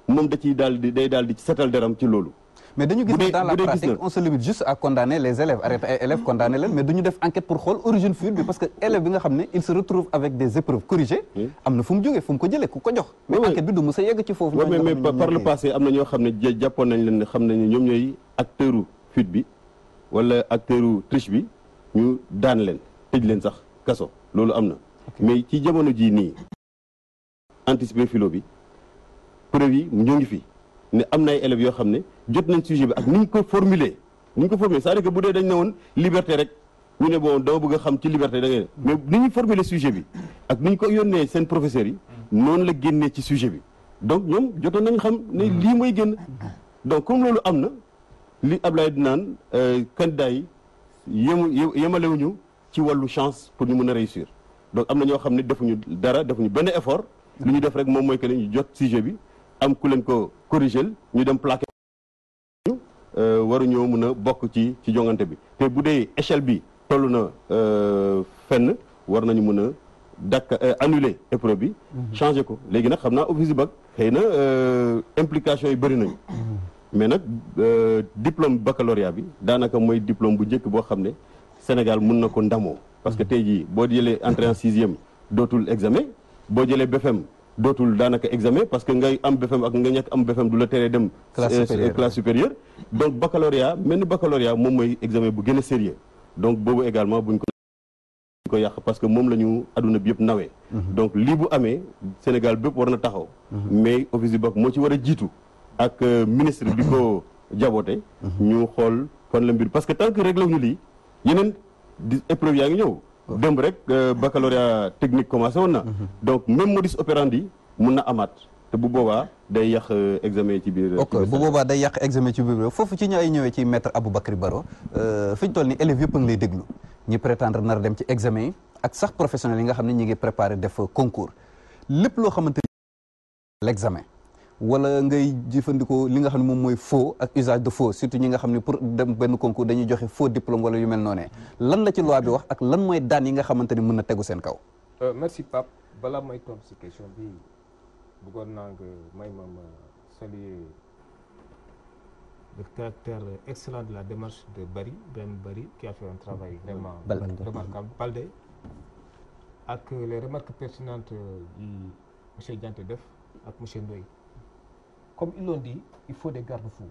moom da ciy daal di day daal di setal deram ci loolu mais dañu gis ne dans la pratique on se limite juste à condamner les élèves arrêter ay élèves condamner leen mais duñu def enquête pour xool origine fuite bi parce que élève bi nga xam ne il se retrouve avec des épreuves corrigées am na fu mu jógee fu mu ko jëlee ku ko jox mais enquête bi du mës a yegg ci foofu mais par le passé am na ñoo xam ne jàppoon nañ leen ne xam nañ ne ñoom ñooy acteuru fuite bi wala acteuru triche bi ñu daan leen tëj leen sax kaso loolu am na mais ci jamono jii nii anticiper philo bi preuve yi ñoo ngi fi ne am na ay élèves yoo xam ne jot nañ sujet bi ak ni ñu ko formuler c'est-à-dire que bu dee dañ ne woon liberté rek ñu ne bon dama bëgg a xam ci liberté da ngay mais ni ñu formuler sujet bi ak ni ñu ko yónnee seen professeurs yi noonu la génnee ci sujet bi donc ñoom jotoon nañu xam ne lii mooy génn donc comme loolu am na li Ablaye di naan candidat yi yemalewuñu ci wàllu chance pour ñu mën a réussir donc am na ñoo xam ne defuñu dara defuñu benn effort li ñu def rek moom mooy que ne ñu jot sujet bi am ku leen ko corrigel ñu dem plaqué waruñoo mën a bokk ci jongante bi te bu dee échelle bi toll na fenn war nañu mën a annuler épreuve bi changer ko léegi nag xam naa office du bac xëy na implication yi bëri nañu mais nag diplôme baccalauréat bi daanaka mooy diplôme bu njëkk boo xam ne Sénégal mën na ko ndamoo parce que tey jii boo jëlee entrée en sixième dootul examen boo jëlee BFM dootul daanaka examen parce que ngay am BFM ak nga ñàkk am BFM du la teree dem classe supérieure donc baccalauréat mel ni baccalauréat moom mooy examen bu gën a sérieux donc boobu également buñ ko yàq parce que moom la ñu adduna bi yëpp nawee donc lii bu amee Sénégal bépp war na taxaw mais office du bac moo ci war a jiitu ak ministre bi ko jaboote ñu xool fan la mbir parce que tant que réglé wuñu lii yeneen di épreuve yaa ngi ñëw démb rek baccalauréat technique commencé woon na donc même modus operandi mun na amaat te bu boobaa day yàq examen ci biir ok bu boobaa day yàq examen ci biir foofu ci ñu ay ñëwee ci maître Aboubacry Baro fi ñu toll ni élèves yëpp a ngi lay déglu ñi prétendre nar a dem ci examen yi ak sax professionnels yi nga xam ne ñi ngi préparé def concours lépp loo xamante ni l'examen wala ngay jëfandikoo li nga xam ne moom mooy faux ak usage de faux surtout ñi nga xam ne pour dem benn concours dañuy joxe faux diplôme wala yu mel noonee lan la ci loi bi wax ak lan mooy daan yi nga xamante ni mën na tegu seen kaw. merci Pape balaa may tontu si question bi bëggoon naa nga may ma saluer le caractère excellent de la démarche de Ibrahima Bari qui a fait un travail vraiment remarquable Baldé ak les remarques pertinentes yi monsieur Dianté def ak monsieur Ndoye. Comme ils l'ont dit, il faut des garde-fous.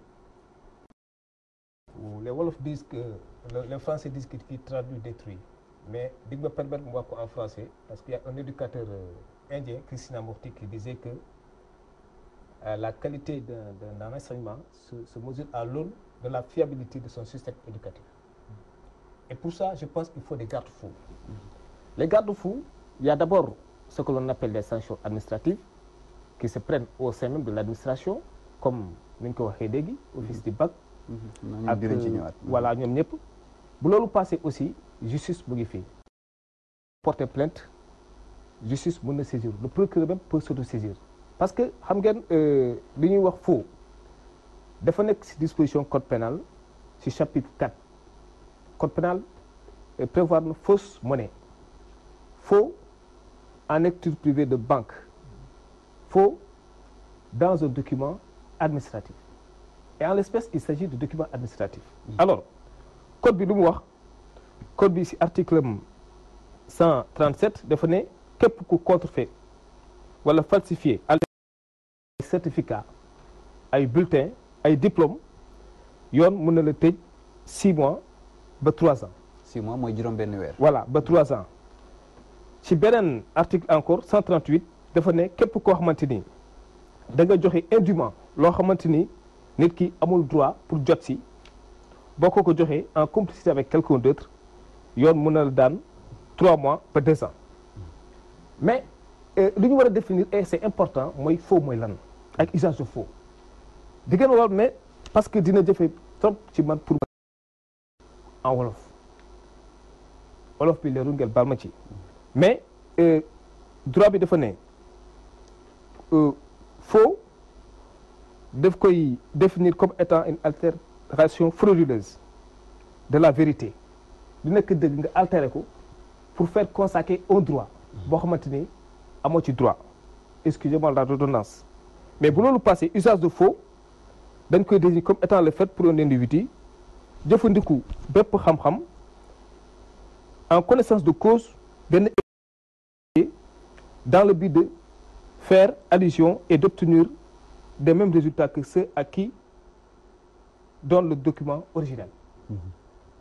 Les Wolofs disent que, les Français disent qu'il traduit détruit. Mais je me permettre de moi en français, parce qu'il y a un éducateur indien, Krishnamurti, qui disait que la qualité d'un enseignement se mesure à l'aune de la fiabilité de son système éducatif. Et pour ça, je pense qu'il faut des garde-fous. Les garde-fous, il y a d'abord ce que l'on appelle des sanctions administratives, qui se prennent au sein même de l'administration comme ni ñu ko waxee léegi office du bac ak voilà ñoom ñëpp bu loolu passé aussi justice mu ngi fii porter plainte justice mën na saisir le procureur même peut s'auto-saisir parce que xam ngeen li ñuy wax faux dafa nekk ci disposition code pénal ci chapitre 4 code pénal prévoir na fausse monnaie faux en écriture privée de banque faux dans un document administratif et en l'espèce il s'agit de document administratif alors code bi lu mu wax code bi ci article 137 dafa ne képp ku contrefait wala falsifié ay certificat ay bulletin ay diplôme yoon mën na la tëj 6 mois ba 3 ans 6 mois mooy juróom benn weer voilà ba 3 ans ci beneen article encore 138 dafa ne képp koo xamante ni da nga joxe indûment loo xamante ni nit ki amul droit pour jot si boo ko joxee en complicité avec quelqu'un d'autre yoon mën na la daan 3 mois ba 2 ans mais li ñu war a définir et c'est important mooy faux mooy lan ak usage de faux di gën a war mais parce que dina jëfe trop ci man pour en wolof bi leerul ngeen baal ma ci mais droit bi dafa ne faux daf koy définir comme étant une altération frauduleuse de la vérité di nekk dëgg nga altérer ko pour faire consacrer un droit boo xamante ni amoo ci droit excusez-moi la redondance mais bu loolu passé usage de faux dañ koy désigner comme étant le fait pour un individu jëfandiku bépp xam-xam en connaissance de cause benn dans le but de faire allusion et d'obtenir des mêmes résultats que ceux à qui donne le document originel.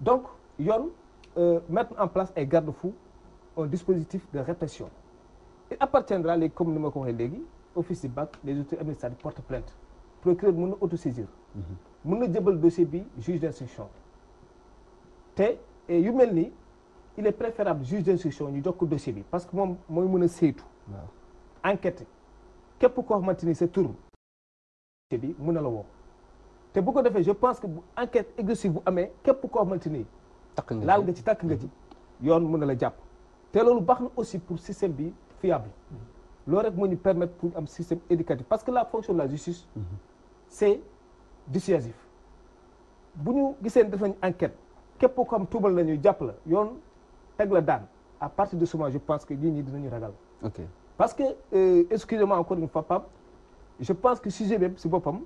Donc yoon mettre en place ay garde-fous un dispositif de répression. Il appartiendra léegi comme ni ma ko waxee léegi office du bac les autorités administratives portent plainte procureur mën na autosaisir. mën na jëbal dossier bi juge d'instruction te yu mel ni il est préférable juge d'instruction ñu jox ko dossier bi parce que moom mooy mën a saytu enquête képp koo xamante ni sa tur dossier bi mën na la woo te bu ko defee je pense que bu enquête exhaustive bu amee képp koo xamante ni laal nga ci takk nga ci yoon mën na la jàpp te loolu baax na aussi pour système bi fiable loolu rek moo ñu permettre pour am système éducatif parce que la fonction de la justice c'est dissuasif bu ñu gisee def nañ enquête képp ko xam tuubal la ñuy jàpp la yoon teg la daan à partir de ce moment je pense que nit ñi dinañu ragal parce que excusez-moi encore une fois Pape je pense que sujet bi si boppam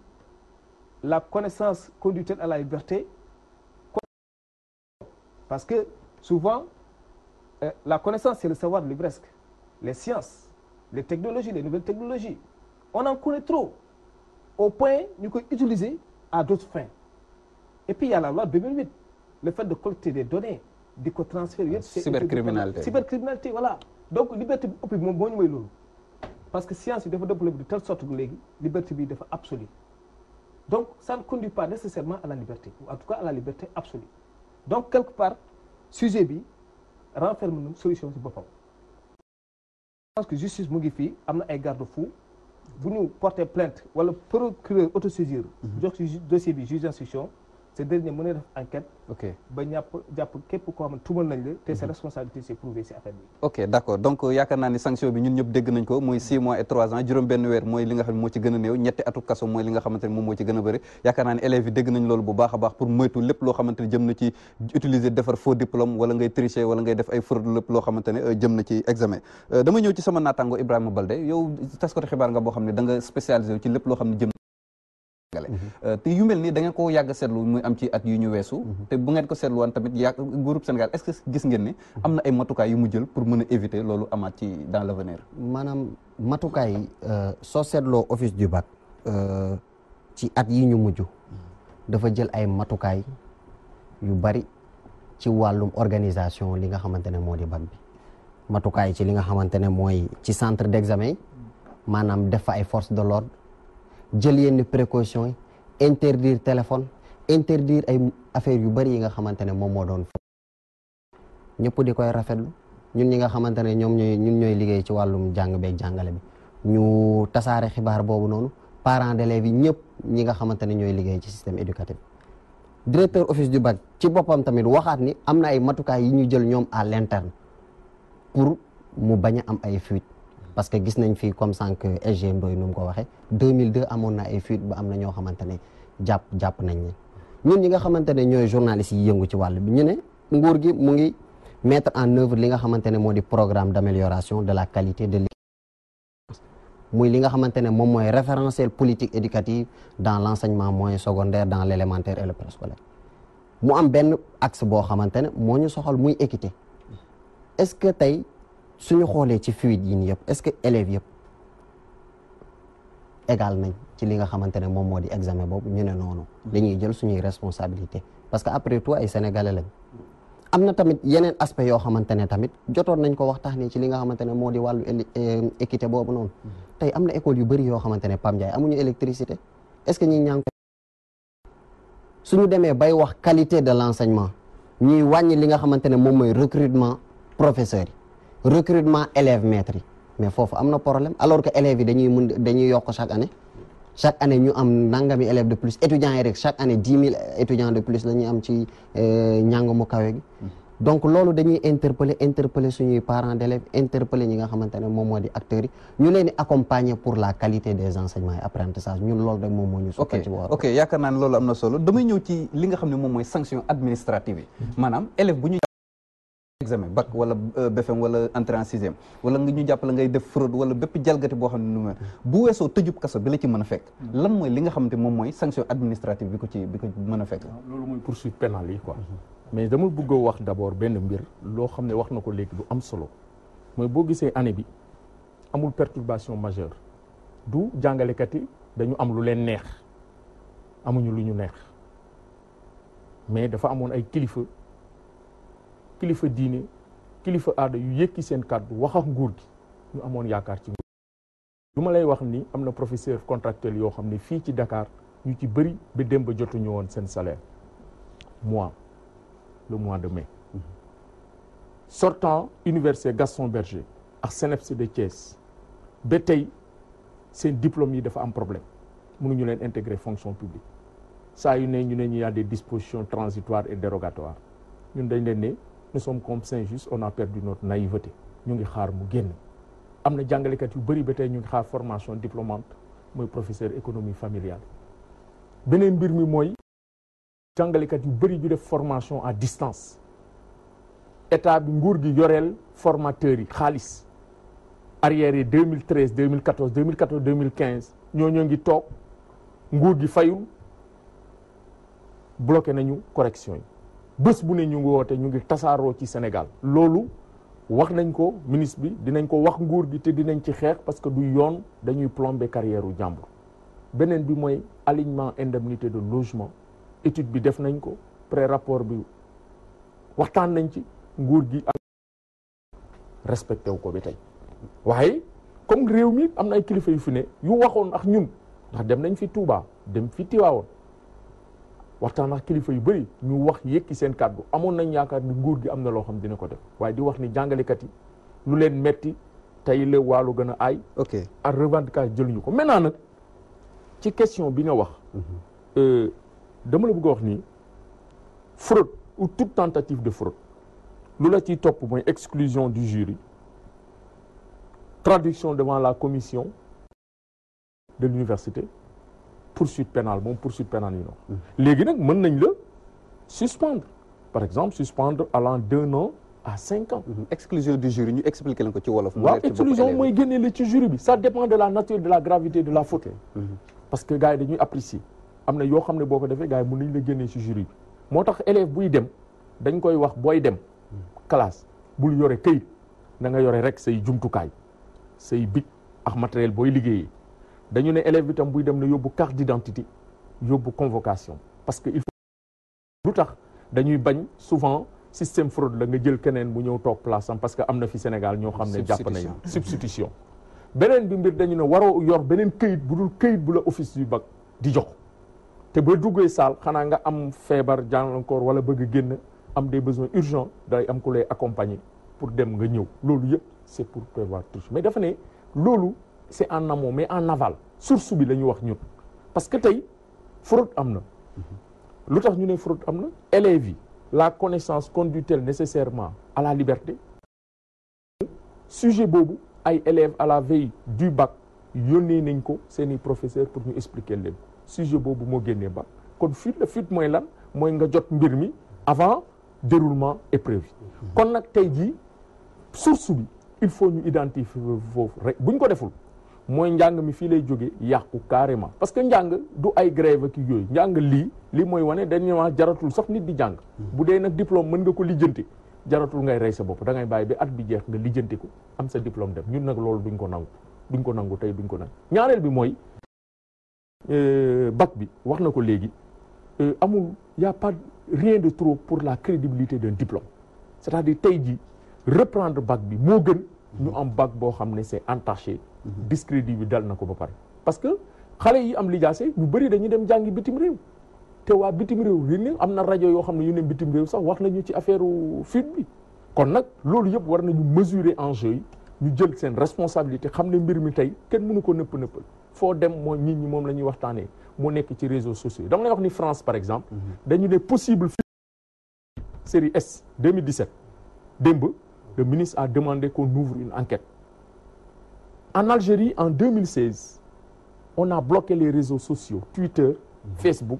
la connaissance conductuelle à la liberté parce que souvent la connaissance c'est le savoir de presque les sciences les technologies les nouvelles technologies on en connaît trop au point ñu koy utiliser à d'autres fins et puis il y a la loi 2008 le fait de collecter des données di ko transférer yëpp cybercriminalité voilà donc liberté bi ëpp bi moom moo ñu may loolu parce que science bi dafa développé de telle sorte que léegi liberté bi dafa absolue donc ça ne conduit pas nécessairement à la liberté ou en tout cas à la liberté absolue donc quelque part sujet bi renferme na solution ci boppam je pense que justice mu ngi fii am na ay garde-fous bu ñu porter plainte wala procureur autosaisir jox ci dossier bi juge d'instruction ce dernier mën a def enquête ba jàpp képp koo xam ne tuumal nañ la te sa responsabilité c'est prouvé ci affaire bi ok d'accord donc yaakaar naa ni sanction bi ñun ñëpp dégg nañ ko muy 6 mois et 3 ans juróom benn weer mooy li nga xam ne moo ci gën a néew ñetti atu kaso mooy li nga xamante ne moom moo ci gën a bëri yaakaar naa ni élèves yi dégg nañ loolu bu baax a baax pour moytu lépp loo xamante ne jëm na ci utiliser defar faux diplôme wala ngay tricher wala ngay def ay fraude lépp loo xamante ne jëm na ci examen dama ñëw ci sama naataango Ibrahima Baldé yow taskatu xibaar nga boo xam ne da nga spécialisé ci lépp loo xam ne jëm te yu mel nii da ngeen ko yàgg seetlu muy am ci at yu ñu weesu te bu ngeen ko seetlu waan tamit yàgg groupe Sénégal est-ce que gis ngeen ne am na ay matukaay yu mu jël pour mën a éviter loolu amaat ci dans l'avenir maanaam matukaay soo seetloo office du bac ci at yi ñu mujj dafa jël ay matukaay yu bari ci wàllum organisation li nga xamante ne moo di bac bi matukaay ci li nga xamante ne mooy ci centre d'examen yi maanaam def fa ay forces de l'ordre jël yenn précautions yi interdire téléphone interdire ay affaires yu bari yi nga xamante ne moom moo doon ñëpp di koy rafetlu ñun ñi nga xamante ne ñun ñooy liggéey ci wàllum jàng beeg jàngale bi ñu tasaare xibaar boobu noonu parents d'élèves yi ñëpp ñi nga xamante ne ñooy liggéey ci système éducatif directeur office du bac ci boppam tamit waxaat ni am na ay matukaay yi ñu jël ñoom à l'interne pour mu bañ a am ay fuite parce que gis nañ fii comme sànq SG Ndoye nu mu ko waxee 2002 amoon na ay fuite ba am na ñoo xamante ne jàpp nañ ne ñun ñi nga xamante ne ñooy journalistes yi yëngu ci wàll bi ñu ne nguur gi mu ngi mettre en œuvre li nga xamante ne moo di programme d'amélioration de la qualité de l'éducation muy li nga xamante ne moom mooy référentiel politique éducative dans l'enseignement moyen secondaire dans l'élémentaire et le préscolaire mu am benn axe boo xamante ne moo ñu soxal muy équité est-ce que tey suñu xoolee ci fuite yi nii yëpp est-ce que élèves yëpp égal nañ ci li nga xamante ne moom moo di examen boobu ñu ne noonu dañuy jël suñuy responsabilité parce que après tout ay sénégalais lañ am na tamit yeneen aspect yoo xamante ne tamit jotoon nañ ko waxtaanee ci li nga xamante ne moo di wàllu équité boobu noonu tey am na école yu bëri yoo xamante ne Pam Ndiaye amuñu électricité est-ce que ñi ñaa ngi ko suñu demee bay wax qualité de l'enseignement ñuy wàññi li nga xamante ne moom mooy recrutement professeurs yi recrutement élèves maîtres yi mais foofu am na problème alors que élèves yi dañuy yokk chaque année ñu am nangami élèves de plus étudiants yi rek chaque année 10 000 étudiants de plus la ñuy am ci njàng mu kawe gi donc loolu dañuy interpeller suñuy parents d'élèves interpeller ñi nga xamante ne moom moo di acteurs yi ñu leen di accompagner pour la qualité des enseignements et apprentissage ñun loolu rek moom moo ñu sukka ci woor ok yaakaar naa ne loolu am na solo damay ñëw ci li nga xam ne moom mooy sanction administrative yi maanaam élève bu ñu examen bac wala BFEM wala entrée en sixième wala nga ñu jàpp la ngay def fraude wala bépp jalgati boo xam ne nu bu weesoo tëjub kaso bi la ci mën a fekk lan mooy li nga xamante moom mooy sanction administrative bi ko mën a fekk loolu mooy poursuite pénale yi quoi mais dama bëgg a wax d'abord benn mbir loo xam ne wax na ko léegi du am solo mooy boo gisee année bi amul perturbation majeure du jàngalekat yi dañu am lu leen neex amuñu lu ñu neex mais dafa amoon ay kilifa diine kilifa aada yu yëkki seen kàddu wax ak nguur gi ñu amoon yaakaar ci nguur lu ma lay wax ni am na professeur contractuel yoo xam ne fii ci Dakar ñu ci bëri ba démb ba jotuñu woon seen salaire le mois de mai sortant université Gaston Berger ak CNEPS de Thiès ba tey seen diplôme yi dafa am problème mënuñu leen intégrer fonction publique saa yu ne ñu ne ñu y a des dispositions transitoires et dérogatoires ñun dañ leen ne nous sommes comme Saint-Just on a perdu notre naïveté ñu ngi xaar mu génn am na jàngalekat yu bëri ba tey ñu ngi xaar formation diplômante mooy professeur économie familiale beneen mbir mi mooy jàngalekat yu bëri yu def formation à distance état bi nguur gi yoreel formateurs yi xaalis arrière yi 2013 2014 2014 2015 ñoo ngi toog nguur gi fayul bloqué nañu correction yi bés bu ne ñu ngi woote ñu ngi tasaaroo ci Sénégal loolu wax nañ ko ministre bi dinañ ko wax nguur gi te dinañ ci xeex parce que du yoon dañuy plomber carrière u jàmbur beneen bi mooy alignement indemnité de logement étude bi def nañ ko pré-rapport bi waxtaan nañ ci nguur gi ak respecté wu ko ba tey waaye comme réew mi am na ay kilifa yu fi ne yu waxoon ak ñun ndax dem nañ fi Touba dem fi Tiwaawoon waxtaan ak kilifa yu bëri ñu wax yëkki seen kàddu amoon nañ yaakaar ni nguur gi am na loo xam dina ko def waaye di wax ni jàngalekat yi lu leen metti tey la wàllu gën a aay. ok ak revendication jëluñu ko maintenant nag ci question bi nga wax. dama la bëgg a wax ni fraude ou toute tentative de fraude lu la ciy topp mooy exclusion du jury traduction devant la commission de l'université poursuite pénale moom poursuite pénale yi noonu. léegi nag mën nañ la suspendre par exemple suspendre allant d'1 an à 5 ans. exclusion du jury ñu expliquer leen ko ci wolof. waaw exclusion mooy génne la ci jury bi ça dépend de la nature de la gravité de la faute. parce que gars yi dañuy apprécier am na yoo xam ne boo ko defee gars yi mën nañ la génnee ci jury bi moo tax élève buy dem dañ koy wax booy dem classe bul yore këyit na nga yore rek say jumtukaay say bic ak matériel booy liggéeyee dañu ne élève bi tam buy dem na yóbbu carte d'identité yóbbu convocation parce que il faut lu tax dañuy bañ souvent système fraude la nga jël keneen mu ñëw toog place am parce que am na fi Sénégal ñoo xam ne jàpp nañu substitution beneen bi mbir dañu ne waroo yor beneen këyit bu dul këyit bu la office du bac di jox te boo duggee saal xanaa nga am feebar jànkoor wala bëgg a génn am des besoins urgents day am ku lay accompagner pour dem nga ñëw loolu yëpp c'est pour prévoir tout mais dafa ne loolu c'est en amont mais en aval source bi la ñu wax ñun parce que tey fraude am na lu tax ñu ne fraude am na élèves yi la connaissance conduit-elle nécessairement à la liberté sujet boobu ay élèves à la veille du bac yónnee nañ ko seeni professeur pour ñu expliquer leen sujet boobu moo génnee bac kon fuite mooy lan mooy nga jot mbir mi avant déroulement épreuve yi kon nag tey jii source bi il faut ñu identifier foofu rek buñ ko deful mooy njàng mi fii lay jógee yàqu carrément parce que njàng du ay grève ak yooyu njàng lii mooy wane dañuy wax jaratul sax nit di jàng bu dee nag diplôme mën nga ko lijjanti jaratul ngay rey sa bopp da ngay bàyyi ba at bi jeex nga lijjanti ko am sa diplôme dem ñun nag loolu duñ ko nangu tey duñ ko nangu ñaareel bi mooy bac bi wax na ko léegi amul y a pas rien de trop pour la crédibilité d'un diplôme c'est-à-dire tey jii reprendre bac bi moo gën ñu am bac boo xam ne c'est entaché discrédit bi dal na ko ba pare parce que xale yi am lijaase ñu bëri dañuy dem jàngi bitim réew te waa bitim réew ri am na rajo yoo xam ne yu ne bitim réew sax wax nañu ci affaire fuite bi kon nag loolu yëpp war nañu mesurer enjeu yi ñu jël seen responsabilité xam ne mbir mi tey kenn mënu ko nëppal foo dem mooy nit ñi moom la ñuy waxtaanee moo nekk ci réseaux sociaux dama lay wax ni France par exemple dañu ne possible série S 2017 démb le ministre a demandé qu'on ouvre une enquête en Algérie en 2016 on a bloqué les réseaux sociaux Twitter Facebook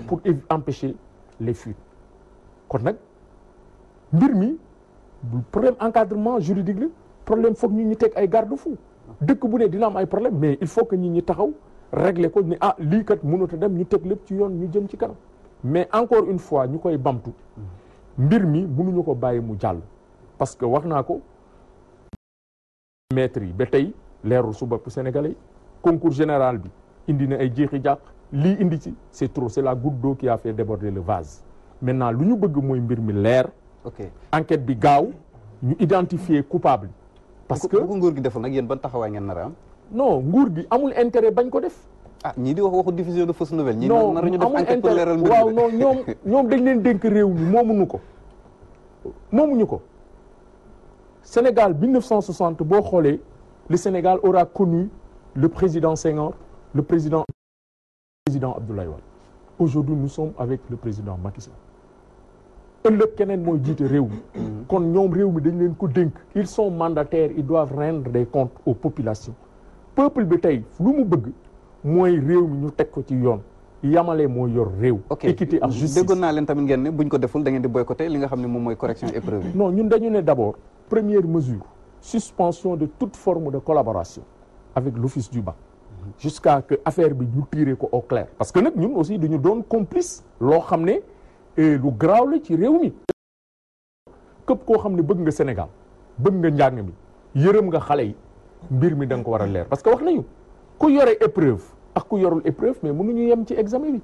pour empêcher les fuites kon nag mbir mi problème encadrement juridique la problème foog ñu teg ay garde-fou dëkk bu ne dina am ay problème mais il faut que ñi taxaw régler ko ne lii kat mënut a dem ñu teg lépp ci yoon ñu jëm ci kanam mais encore une fois ñu koy bamtu mbir mi mënuñu ko bàyyi mu jàll parce que wax naa ko maître yi ba tey leerul su bopp sénégalais concours général bi indi na ay jeexi jàq lii indi ci c'est trop c'est la goutte d'eau qui a fait déborder le vase maintenant lu ñu bëgg mooy mbir mi leer enquête bi gaaw ñu identifier coupable parce que bu ko nguur gi deful nag yéen ban taxawaay ngeen nar a am non nguur gi amul intérêt bañ ko def ñii di waxu diffusion de fausse nouvelle ñii non nar ñu def enquête pour leeral mbir waaw non ñoom dañ leen dénk réew mi moomuñu ko Sénégal 1960 boo xoolee le Sénégal aura connu le président Senghor, le président Abdoulaye Wade. Aujourd'hui nous sommes avec le président Macky Sall. ëllëg keneen mooy jiite réew mi. kon ñoom réew mi dañ leen ko dénk. ils sont mandataires, ils doivent rendre des comptes aux populations. peuple bi tey lu mu bëgg mooy réew mi ñu teg ko ci yoon. yamale mooy yor réew. équité ak justice. déggoon naa leen tamit ngeen ne buñ ko deful da ngeen di boycotter li nga xam ne moom mooy correction épreuve yi. non ñun dañu ne d'abord première mesure suspension de toute forme de collaboration avec l'office du bac. jusqu'à que affaire bi ñu tirer ko au clair. parce que nag ñun aussi duñu doon complice loo xam ne lu garaaw la ci réew mi. képp koo xam ne bëgg nga Sénégal bëgg nga njàng mi yërëm nga xale yi mbir mi da nga ko war a leer parce que wax nañu ku yore épreuve ak ku yorul épreuve mais mënuñu yem ci examen bi.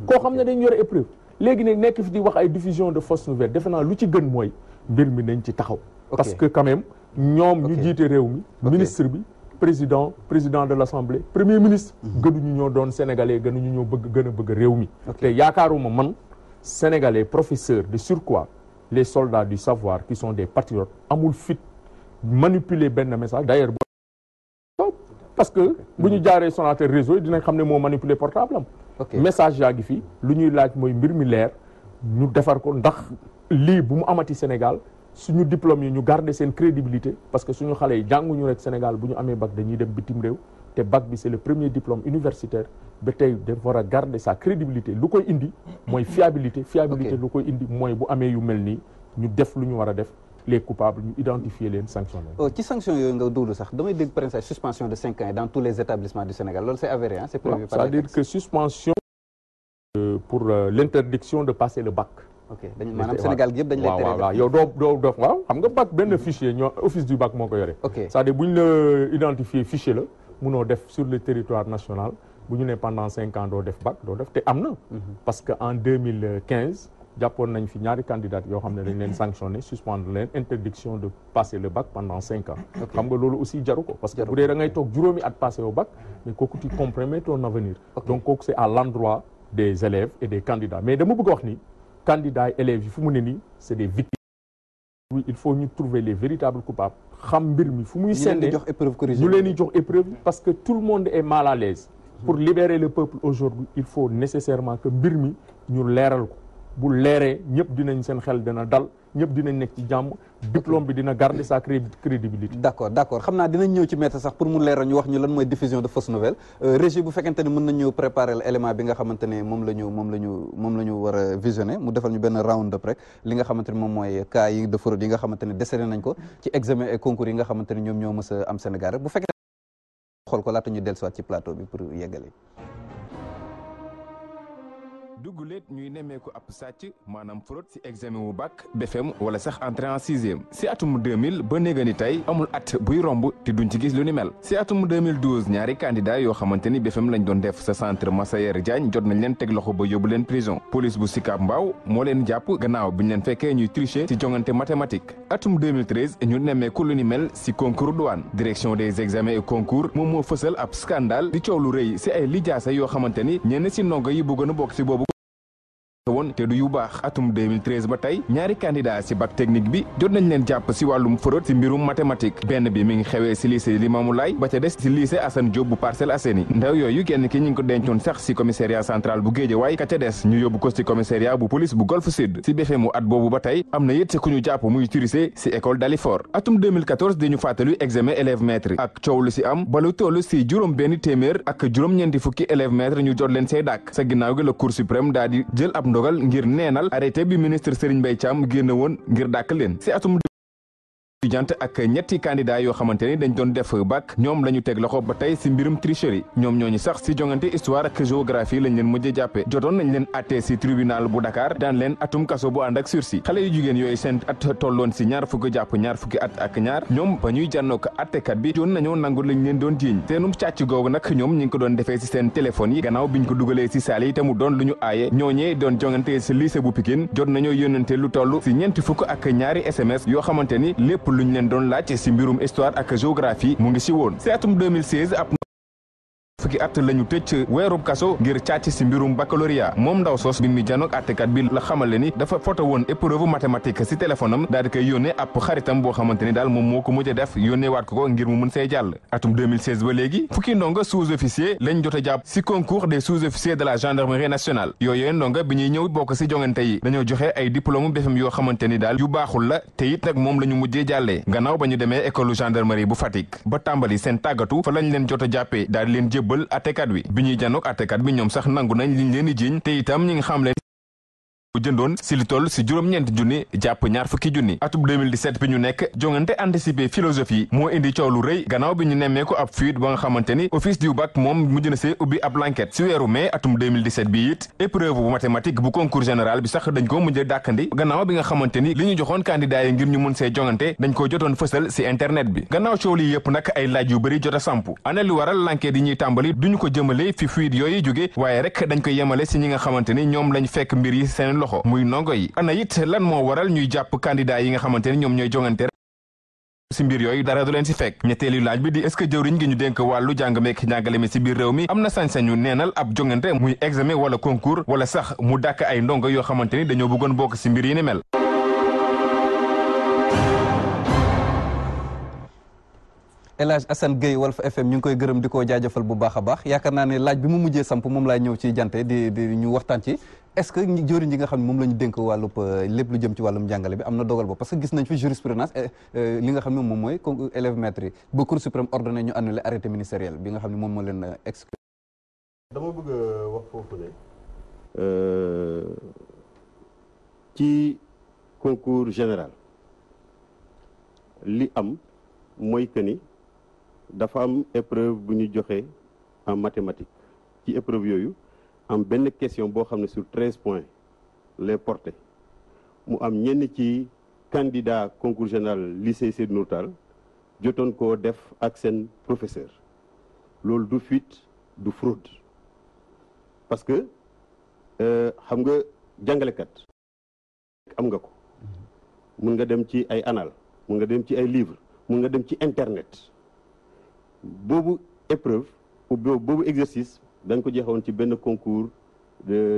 koo xam ne dañ yore épreuve léegi nag nekk fi di wax ay diffusion de fausses nouvelles defe naa lu ci gën mooy mbir mi nañ ci taxaw. parce que quand même ñoom ñu jiite réew mi. ministre bi président de l'Assemblée premier ministre. gënuñu ñoo doon sénégalais gënuñu ñoo gën a bëgg réew mi. te yaakaaruma man sénégalais professeurs de surcroît les soldats du savoir qui sont des patriotes amul fit manipuler benn message d'ailleurs parce que bu ñu jaaree Sonatel réseau yi dinañ xam ne moo manipuler portable am. message yaa ngi fi lu ñuy laaj mooy mbir mi leer ñu defar ko ndax lii bu mu amati Sénégal suñu diplôme yi ñu garder seen crédibilité parce que suñu xale yi jànguñu rek Sénégal bu ñu amee bac dañuy dem bitim réew te bac bi c'est le premier diplôme universitaire ba tey dafa war a garder sa crédibilité lu koy indi mooy fiabilité lu koy indi mooy bu amee yu mel nii ñu def lu ñu war a def les coupables ñu identifier leen sanctionner. ci sanction yooyu nga duulu sax damay dégg par exemple suspension de 5 ans dans tous les établissements du Sénégal loolu c'est avéré hein, c'est prévu par c'est-à-dire que suspension pour l'interdiction de passer le bac. maanaam Sénégal gi yëpp dañu lay tere. waaw yow doo waaw xam nga bac benn fichier ñoo office du bac moo ko yore. c'est-à-dire bu ñu la identifier fichier la munoo def sur le territoire national bu ñu ne pendant 5 ans doo def bac doo def te am na. parce que en 2015 jàppoon nañ fi ñaari candidats yoo xam ne dañ leen sanctionné suspendre leen interdiction de passer le bac pendant 5 ans. xam nga loolu aussi jaru ko parce que bu dee da ngay toog juróomi at passé au bac mais kooku tu compromets ton avenir. donc kooku c'est à l'endroit des élèves et des candidats mais dama bëgg wax ni candidats et élèves yi fu mu ne nii c'est des victimes. oui il faut ñu trouver les véritables coupables xam mbir mi fu muy senne ñu leen di jox épreuve parce que tout le monde est mal à l'aise pour libérer le peuple aujourd'hui il faut nécessairement que mbir mi ñu leeral ko bu leeree ñëpp dinañ seen xel dina dal ñëpp dinañ nekk ci jàmm diplôme bi dina garder sa crédibilité. d'accord xam naa dinañ ñëw ci maître sax pour mu leeral ñu wax ñu lan mooy diffusion de fausses nouvelles régie bu fekkente ne mën nañu préparer l'élément bi nga xamante ne moom la ñu war a visionner mu defal ñu benn round up rek li nga xamante ne moom mooy cas yi de fraude yi nga xamante ne décerné nañ ko ci examen et concours yi nga xamante ne ñoom ñoo mës a am Sénégal rek bu fekkee xool ko laata ñu dellusiwaat ci plateau bi pour yeggale. dugguleet ñuy nemmeeku ab sàcc maanaam fraude ci examen wu bac BFEM wala sax entrée en sixième ci atum 2000 ba néega ni tey amul at buy romb te duñ ci gis lu ni mel ci atum 2012 ñaari candidat yoo xamante ni BFEM lañ doon def sa centre Massayer Diagne jot nañ leen teg loxo ba yóbbu leen prison police bu Sicap Mbao moo leen jàpp gannaaw biñ leen fekkee ñuy tricher ci jongante mathématique atum 2013 ñu nemmeeku lu ni mel ci concours douane direction des examens et concours moom moo fësal ab scandale di coow lu rëy ci ay lijaasa yoo xamante ni ñenn ci ndongo yi bëggoon a bokk ci boobu woon te du yu baax atum 2013 ba tey ñaari candidat ci bac technique bi jot nañ leen jàpp ci wàllum fraude ci mbirum mathématique benn bi mi ngi xewee ci lycée Limamoulaye ba ca des ci lycée Assane Diop bu Parcelles Assainies ndaw yooyu kenn ki ñu ngi ko dencoon sax ci commissariat central bu Guédiawaye ka ca des ñu yóbbu ko ci commissariat bu police bu Golf Sud ci BFEM at boobu ba tey am na it ci ku ñu jàpp muy tricher ci école Dalifort atum 2014 dañu fàttali examen élève maître ak coow lu ci am ba lu toll ci juróom benn téeméer ak juróom-ñeenti fukki élève maître ñu jot leen say dàkk sa ginnaaw gi la Cour suprême daal di jël ab ndogal ngir neenal arrêté bi ministre Serigne Mbaye Thiam génne woon ngir dàkk leen ci atum étudiante ak ñetti candidat yoo xamante ni dañ doon def bac ñoom la ñu teg loxo ba tey ci mbirum tricherie ñoom ñooñu sax ci jongante histoire ak géographie lañ leen mujjee jàppe jotoon nañ leen àttee ci tribunal bu Dakar daan leen atum kaso bu ànd ak sursis xale yu jigéen yooyu seen at tolloon ci ñaar fukki jàpp ñaar fukki at ak ñaar ñoom ba ñuy jànnoo ko àttekat bi doon nañoo nangu lañ leen doon jiiñ seenum càcc googu nag ñoom ñi ngi ko doon defee ci seen téléphone yi gannaaw biñ ko dugalee ci saal yi te mu doon lu ñu aaye ñooñee doon jongante ci lycée bu Pikine jot nañoo yónnante lu toll ci ñeenti fukk ak ñaari SMS yoo xamante ni lépp luñ leen doon laaj ci mbirum histoire ak géographie mu ngi ci woon ci atum 2016 ab gi at la ñu tëj weerub kaso ngir càcc si mbirum baccalauréat moom ndaw soos bi mi janook àttekat bi la xamale ni dafa photo woon épreuve mathématique si téléphone am daal di koy yónnee ab xaritam boo xamante ni daal moom moo ko mujj a def yónnee waat ko ngir mu mën see jàll atum 2016 ba léegi fukki ndongo sous-officier lañ jot a jàpp si concours des sous-officiers de la gendarmerie nationale yooyee ndongo bi ñuy ñëw bokk si jongante yi dañoo joxe ay diplôme BFEM yoo xamante ni daal yu baaxul la te it nag moom la ñu mujjee jàllee gannaaw ba ñu demee école gendarmerie bu Fatick ba tàmbali seen tàggatu fa lañ leen jot a jàppee daal di leen jébbal attekat bi bi ñuy janook attekat bi ñoom sax nangu nañ liñ leen di jiiñ te itam ñi nga xam leen bu jëndoon si li toll si juróom-ñeenti junni jàpp ñaar fukki junni atum 2017 bi ñu nekk jongante anticipé philosophie moo indi coow lu rëy gannaaw bi ñu nemmee ko ab fuite ba nga xamante ni office du bac moom mujj na see ubbi ab l'enquête si weeru mai atum 2017 bi it épreuve bu mathématique bu concours général bi sax dañ ko mujj a dàkkandi gannaaw bi nga xamante ni li ñu joxoon candidat yi ngir ñu mën see jongante dañ ko jotoon fësal si internet bi gannaaw coow li yëpp nag ay laaj yu bëri jot a samp ana li waral l'enquête yi ñuy tàmbali duñu ko jëmale fi fuite yooyu jóge waaye rek dañ koy yemale si ñi nga xamante ni ñoom lañ fekk mbir yi seen loxo muy ndongo yi ana it lan moo waral ñuy jàpp candidat yi nga xamante ni ñoom ñooy jongante si mbir yooyu dara du leen si fekk ñetteelu laaj bi di est-ce que jëwriñ gi ñu dénk wàllu jàng meek njàngale mi si biir réew mi am na sañ-sañu neenal ab jongante muy examen wala concours wala sax mu dàkk ay ndongo yoo xamante ni dañoo bëggoon bokk si mbir yi ni mel. El Hadj Assane Gueye Walf FM ñu ngi koy gërëm di ko jaajëfal bu baax a baax yaakaar naa ne laaj bi mu mujjee samp moom laay ñëw ci jante di ñu waxtaan ci est-ce que jëriñ ji nga xam ne moom la ñu dénk wàllub lépp lu jëm ci wàllum njàngale bi am na dogal ba parce que gis nañ fi jurisprudence li nga xam ne moom mooy élève maître yi ba Cour suprême ordonné ñu annulé arrêté ministériel bi nga xam ne moom moo leen exclu. dama bëgg a wax foofu ne ci concours général li am mooy que ni dafa am épreuve bu ñu joxe en mathématiques ci épreuve yooyu am benn question boo xam ne sur 13 points les porté mu am ñenn ci candidat concours général lycée Seydou Nourou Tall jotoon koo def ak seen professeur loolu du fuite du fraude parce que xam nga jàngalekat am nga ko mun nga dem ci ay annales mun nga dem ci ay livres mun nga dem ci internet boobu épreuve ou boobu exercice dañ ko jeexoon ci benn concours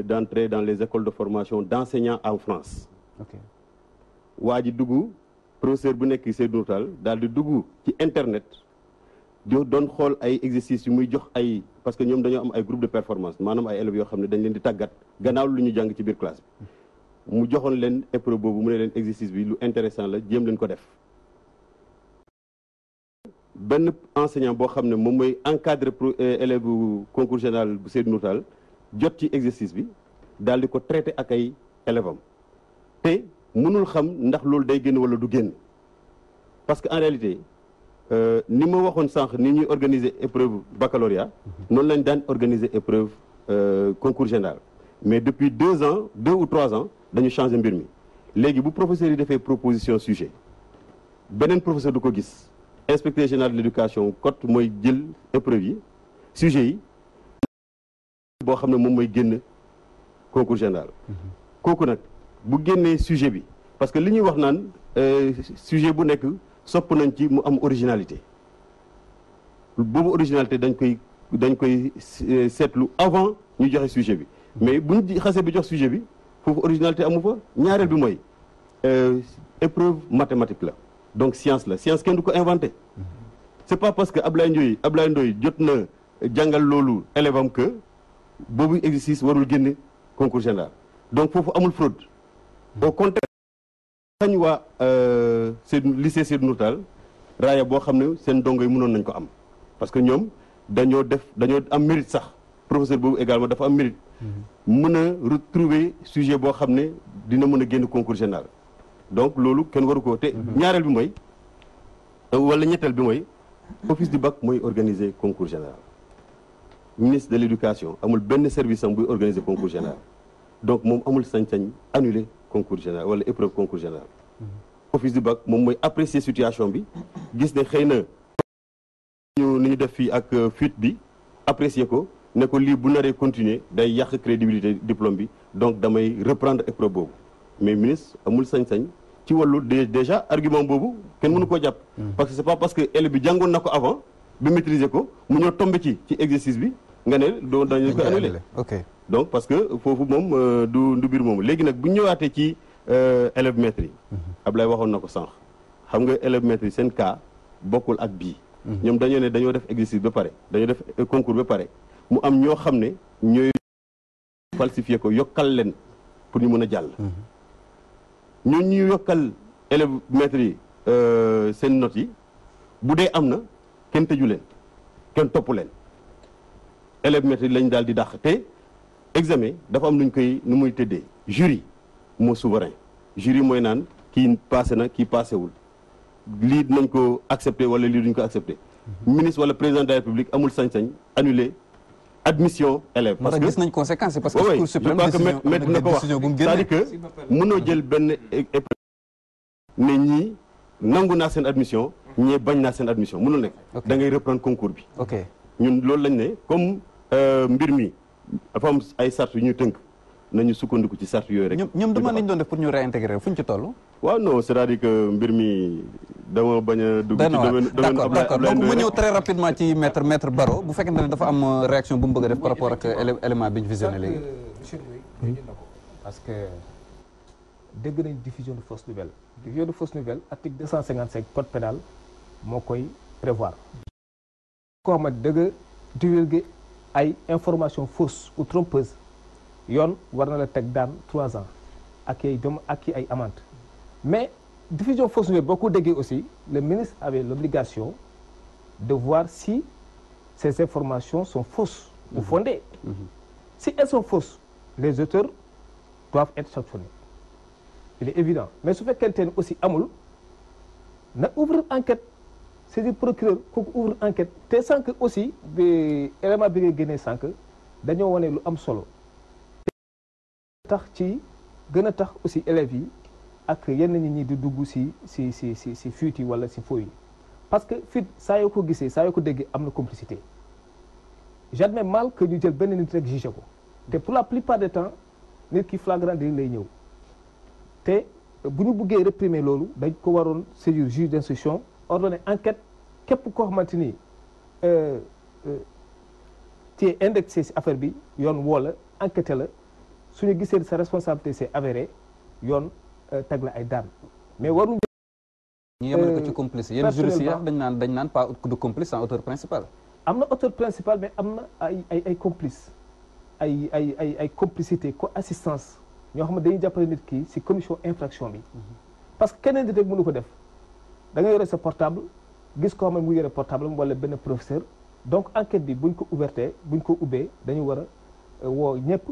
d'entrée dans les écoles de formation d'enseignants en France. waa ji dugg professeur bu nekk Seydou Nourou Tall daal di dugg ci internet doon xool ay exercices yu muy jox ay parce que ñoom dañoo am ay groupe de performance maanaam ay élèves yoo xam ne dañ leen di tàggat gannaaw lu ñu jàng ci biir classe bi mu joxoon leen épreuve boobu mu ne leen exercice bi lu intéressant la jéem leen ko def. benn enseignant boo xam ne moom mooy encadré élève concours général bu Seydou Nourou Tall jot ci exercice bi daal di ko traité ak ay élèves am te mënul xam ndax loolu day génn wala du génn parce que en réalité ni ma waxoon sànq ni ñuy organiser épreuve baccalauréat noonu lañ daan organiser épreuve concours général mais depuis 2 ou 3 ans dañu changé mbir mi léegi bu professeur yi defee proposition sujet beneen professeur du ko gis inspecteur général de l'éducation code mooy jël épreuve yi sujet yi boo xam ne moom mooy génn concours général kooku nag bu génnee sujet bi parce que li ñuy wax naan sujet bu nekk sopp nañ ci mu am originalité boobu originalité dañ koy seetlu avant ñu joxe sujet bi mais bu ñu xasee bi jox sujet bi foofu originalité amu fa ñaareel bi mooy épreuve mathématique la donc science la science kenn du ko inventé c'est pas parce que Ablaye Ndoye jot na jàngal loolu élève am que boobu exercice warul génne concours général donc foofu amul fraude au contraire xañ waa lycée Seydou Nourou Tall raaya boo xam ne seen ndongo yi mënoon nañ ko am parce que ñoom dañoo am mérite sax professeur boobu également dafa am mérite mën a retrouver sujet boo xam ne dina mën a génn concours général donc loolu kenn waru ko te ñaareel bi mooy wala ñetteel bi mooy office du bac mooy organiser concours général ministre de l'éducation amul benn service am buy organiser concours général donc moom amul sañ-sañ annuler concours général wala épreuve concours général office du bac moom mooy apprécier situation bi gis ne xëy na ni ñu def fii ak fuite bi apprécier ko ne ko lii bu naree continuer day yàq crédibilité diplôme bi donc damay reprendre épreuve boobu mais ministre amul sañ-sañ ci wàllu déjà argument boobu kenn mënu koo jàpp parce que c'est pas parce que élève bi jàngoon na ko avant bi maîtriser ko mu ñëw tombé ci exercice bi nga ne doo dañu ko annulé. ok donc parce que foofu moom du mbir moomu léegi nag bu ñu ñëwaatee ci élèves maîtres yi. Ablaye waxoon na ko sànq xam nga élèves maîtres yi seen cas bokkul ak bii. ñoom dañoo ne dañoo def exercice ba pare dañoo def concours ba pare mu am ñoo xam ne ñooy falsifié ko yokkal leen pour ñu mën a jàll. ñoo ñu yokkal élèves maîtres yi seen notes yi bu dee am na kenn tëju leen kenn topp leen élèves maîtres yi lañ daal di dàq te examen dafa am nu muy tëddee jury moo souverain jury mooy naan kii passé na kii passé wul lii dinañ ko accepté wala lii duñ ko accepté ministre wala président de la république amul sañ-sañ annulé admission élève parce que gis nañ conséquence parce que Cour suprême maître na ko wax c'est-à-dire que mënoo jël benn ne ñii nangu naa seen admission ñee bañ naa seen admission mënul nekk da ngay reprendre concours bi ñun loolu lañ ne comme mbir mi dafa am ay sart yu ñu tënk nañu sukkandiku ci sart yooyu rek. ñoom demande nañu doon def pour ñu réintégrer fu ñu ci toll. waaw non c'est-à-dire que mbir mi dama bañ a dugg ci domaine d'accord donc mu ñëw très rapidement ci maître Baro bu fekkente ne dafa am réaction bu mu bëgg a def par rapport ak élément bi ñu visionné léegi. monsieur Ndoye na ko parce que dégg nañ diffusion de fausse nouvelle diffusion de fausse nouvelle article 255 code pénal moo koy prévoir. koo xam ne dëgg divulguer ay information fausse ou trompeuse yoon war na la teg daan 3 ans ak ay amende mais diffusion fausse nouvelle boo ko déggee aussi le ministre avait l'obligation de voir si ces informations sont fausses ou fondées. Si elles sont fausses les auteurs doivent être sanctionnés il est évident mais su fekkente ne aussi amul na ouvrir enquête saisir procureur kooku ouvrir enquête te sànq aussi bi élément bi nga génnee sànq dañoo wane lu am solo tax ci gën a tax aussi élèves yi ak yenn nit ñi di dugg si fuite yi wala si faux yi parce que fuite saa yoo ko gisee saa yoo ko déggee am na complicité j'admets mal que ñu jël benn nit rek jugé ko te pour la plupart des temps nit ki flagrant délit lay ñëw te bu ñu buggee réprimer loolu dañ ko waroon saisir juge d'instruction ordonner enquête képp koo xamante ni ci indexé si affaire bi yoon woo la enquêté la su ñu gisee sa responsabilité c'est avéré yoon teg la ay daan mais waruñu. ñu yemale ko ci complice yenn juristes yi dañ naan pas de complice sans auteur principal. am na auteur principal mais am na ay complice ay complicité co-assistance ñoo xam ne dañuy jàppale nit ki si commission infraction bi. parce que keneen nit rek mënu ko def da nga yore sa portable gis koo xam ne mu yore portable wala benn professeur donc enquête bi buñ ko ubbee dañu war a woo ñëpp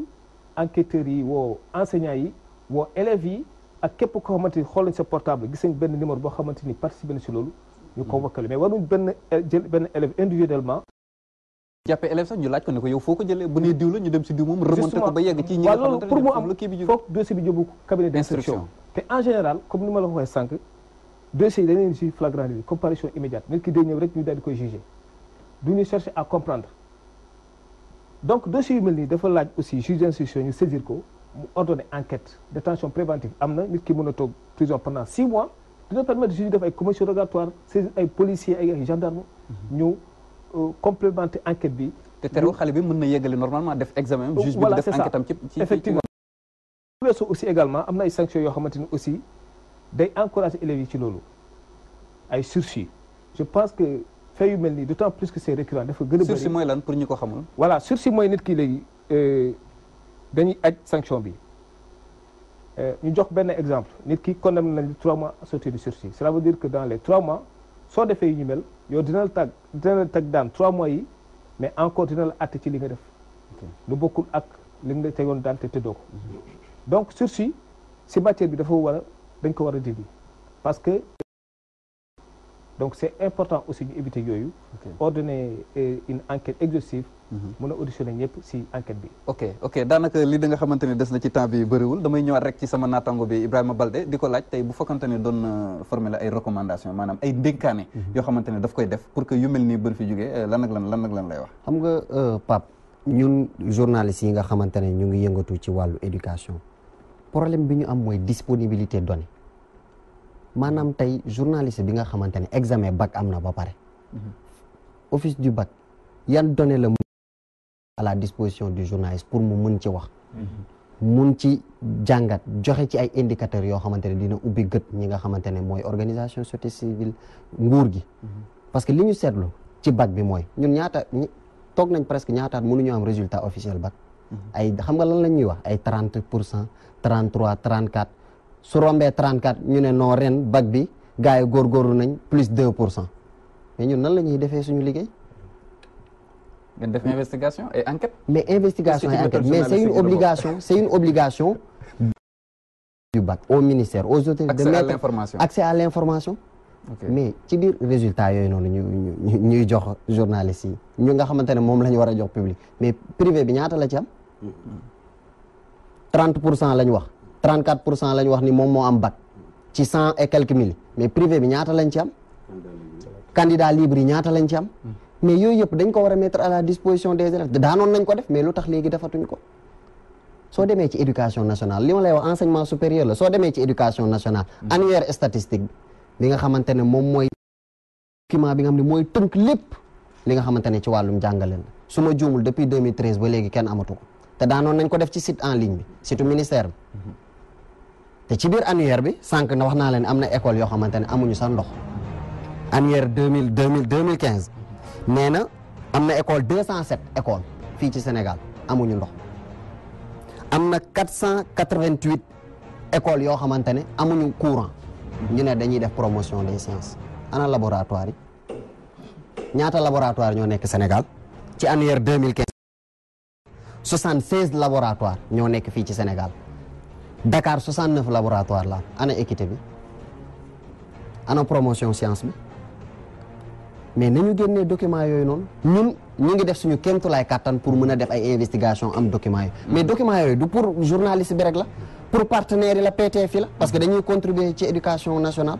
enquêteurs yi woo enseignants yi woo élèves yi ak képp koo xamante ni xool nañ sa portable gis nañ benn numéro boo xamante ni participé na si loolu ñu convoqué mais waruñ jël benn élève individuellement. jàppee élève sax ñu laaj ko ne ko yow foo ko jëlee bu nee diw la ñu dem si diw moom remonté ko ba yegg ci ñi nga xamante ne pour mu am foog dossier bi jóbu cabinet d'instruction te en général comme ni ma la ko waxee sànq dossier yi dañ leen si flagrant délit comparution immédiate nit ki day ñëw rek ñu daal di koy juger du ñu chercher à comprendre donc dossier yu mel nii dafa laaj aussi juge d'instruction ñu saisir ko mu ordonner enquête détention préventive am na nit ki mën a toog prison pendant 6 mois dina permettre juge def ay commission rogatoire saisir ay policiers ay gendarmes ñu complémenter enquête bi. te terewul xale bi mën na yeggale normalement def examen juge bi def enquête am ci effectivement weesoo aussi également am na ay sanctions yoo xamante ni aussi day encourager élèves yi ci loolu ay sursis je pense que fait yu mel nii d'autant plus que c'est récurrent dafa gën a bëri. sursis mooy lan pour ñu ko xamul. voilà sursis mooy nit ki léegi dañuy aj sanction bi ñu jox benn exemple nit ki condamné nañ 3 mois assorti de sursis cela veut dire que dans les 3 mois soo defee yu ñu mel yow dina la tag daan 3 mois yi mais encore dina la àtte ci li nga def lu bokkul ak li nga tegoon daan te tëddoo ko donc sursis si matière bi dañ ko war a dindi parce que donc c'est important aussi ñu éviter yooyu ordonner une enquête exhaustive mën a auditionner ñëpp si enquête bi ok daanaka li da nga xamante ne des na ci temps bi bëriwul damay ñëwaat rek ci sama naataango bi Ibrahima Baldé di ko laaj tey bu fekkante ne doon formuler ay recommandations maanaam ay ndénkaane yoo xamante ne daf koy def pour que yu mel nii bën fi jógee lan ak lan lay wax. xam nga Pape ñun journalistes yi nga xamante ne ñu ngi yëngatu ci wàllu éducation problème bi ñu am mooy disponibilité données maanaam tey journaliste bi nga xamante ne examen bac am na ba pare office du bac yan données la à la disposition du journaliste pour mu mun ci wax mun ci jàngat joxe ci ay indicateurs yoo xamante ne dina ubbi gët ñi nga xamante ne mooy organisation société civile nguur gi parce que li ñu seetlu ci bac bi mooy ñun toog nañ presque ñaataat mënuñu am résultat officiel bac ay xam nga lan lañ ñuy wax ay 30%, 33, 34 su rombee 34 ñu ne non ren bac bi gars yi góorgóorlu nañ plus 2%. mais ñun nan la ñuy defee suñu liggéey. ngeen def investigation et enquête. mais investigation et enquête mais c'est une obligation du bac au ministère aux autorités de mettre accès à l'information. mais ci biir résultat yooyu noonu ñuy jox journalistes yi ñu nga xamante ne moom la ñu war a jox public mais privé bi ñaata la ci am 30% la ñu wax 34% la ñu wax ni moom moo am bac ci 100 et quelques mille mais privé bi ñaata lañ ci am candidat libre yi ñaata lañ ci am mais yooyu yëpp dañ ko war a mettre à la disposition des élèves daanoon nañ ko def mais lu tax léegi defatuñ ko soo demee ci éducation nationale li ma lay wax enseignement supérieur la soo demee ci éducation nationale annuaire statistique bi nga xamante ne moom mooy document bi nga xam ne mooy tënk lépp li nga xamante ne ci wàllum jàngale la su ma juumul depuis 2013 ba léegi kenn amatu ko te daanoon nañ ko def ci site en ligne bi site ministère bi te ci biir annuaire bi sànq na wax naa leen am na école yoo xamante ne amuñu sax ndox annuaire 2015 nee na am na école 207 école fii ci Sénégal amuñu ndox am na 488 écoles yoo xamante ne amuñu courant ñu ne dañuy def promotion des sciences ana laboratoire yi ñaata laboratoire ñoo nekk Sénégal ci annuaire 2015 76 laboratoire ñoo nekk fii ci Sénégal Dakar 69 laboratoire la ana équité bi ana promotion science bi mais nañu génnee documents yooyu noonu ñun ñu ngi def suñu kéemtulaay kàttan pour mën a def ay investigation am documents yi mais documents yooyu du pour journaliste bi rek la pour partenaires yi la PTF yi la parce que dañuy contribuer ci éducation nationale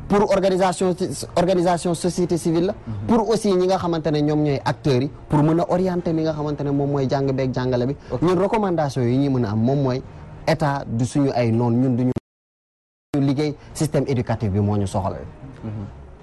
pour organisation société civile la pour aussi ñi nga xamante ne ñoom ñooy acteurs yi pour mën a orienter li nga xamante ne moom mooy jàng beeg jàngale bi ñun recommandation yi ñuy mën a am moom mooy état du suñu ay noonu ñun duñu liggéey système éducatif bi moo ñu soxla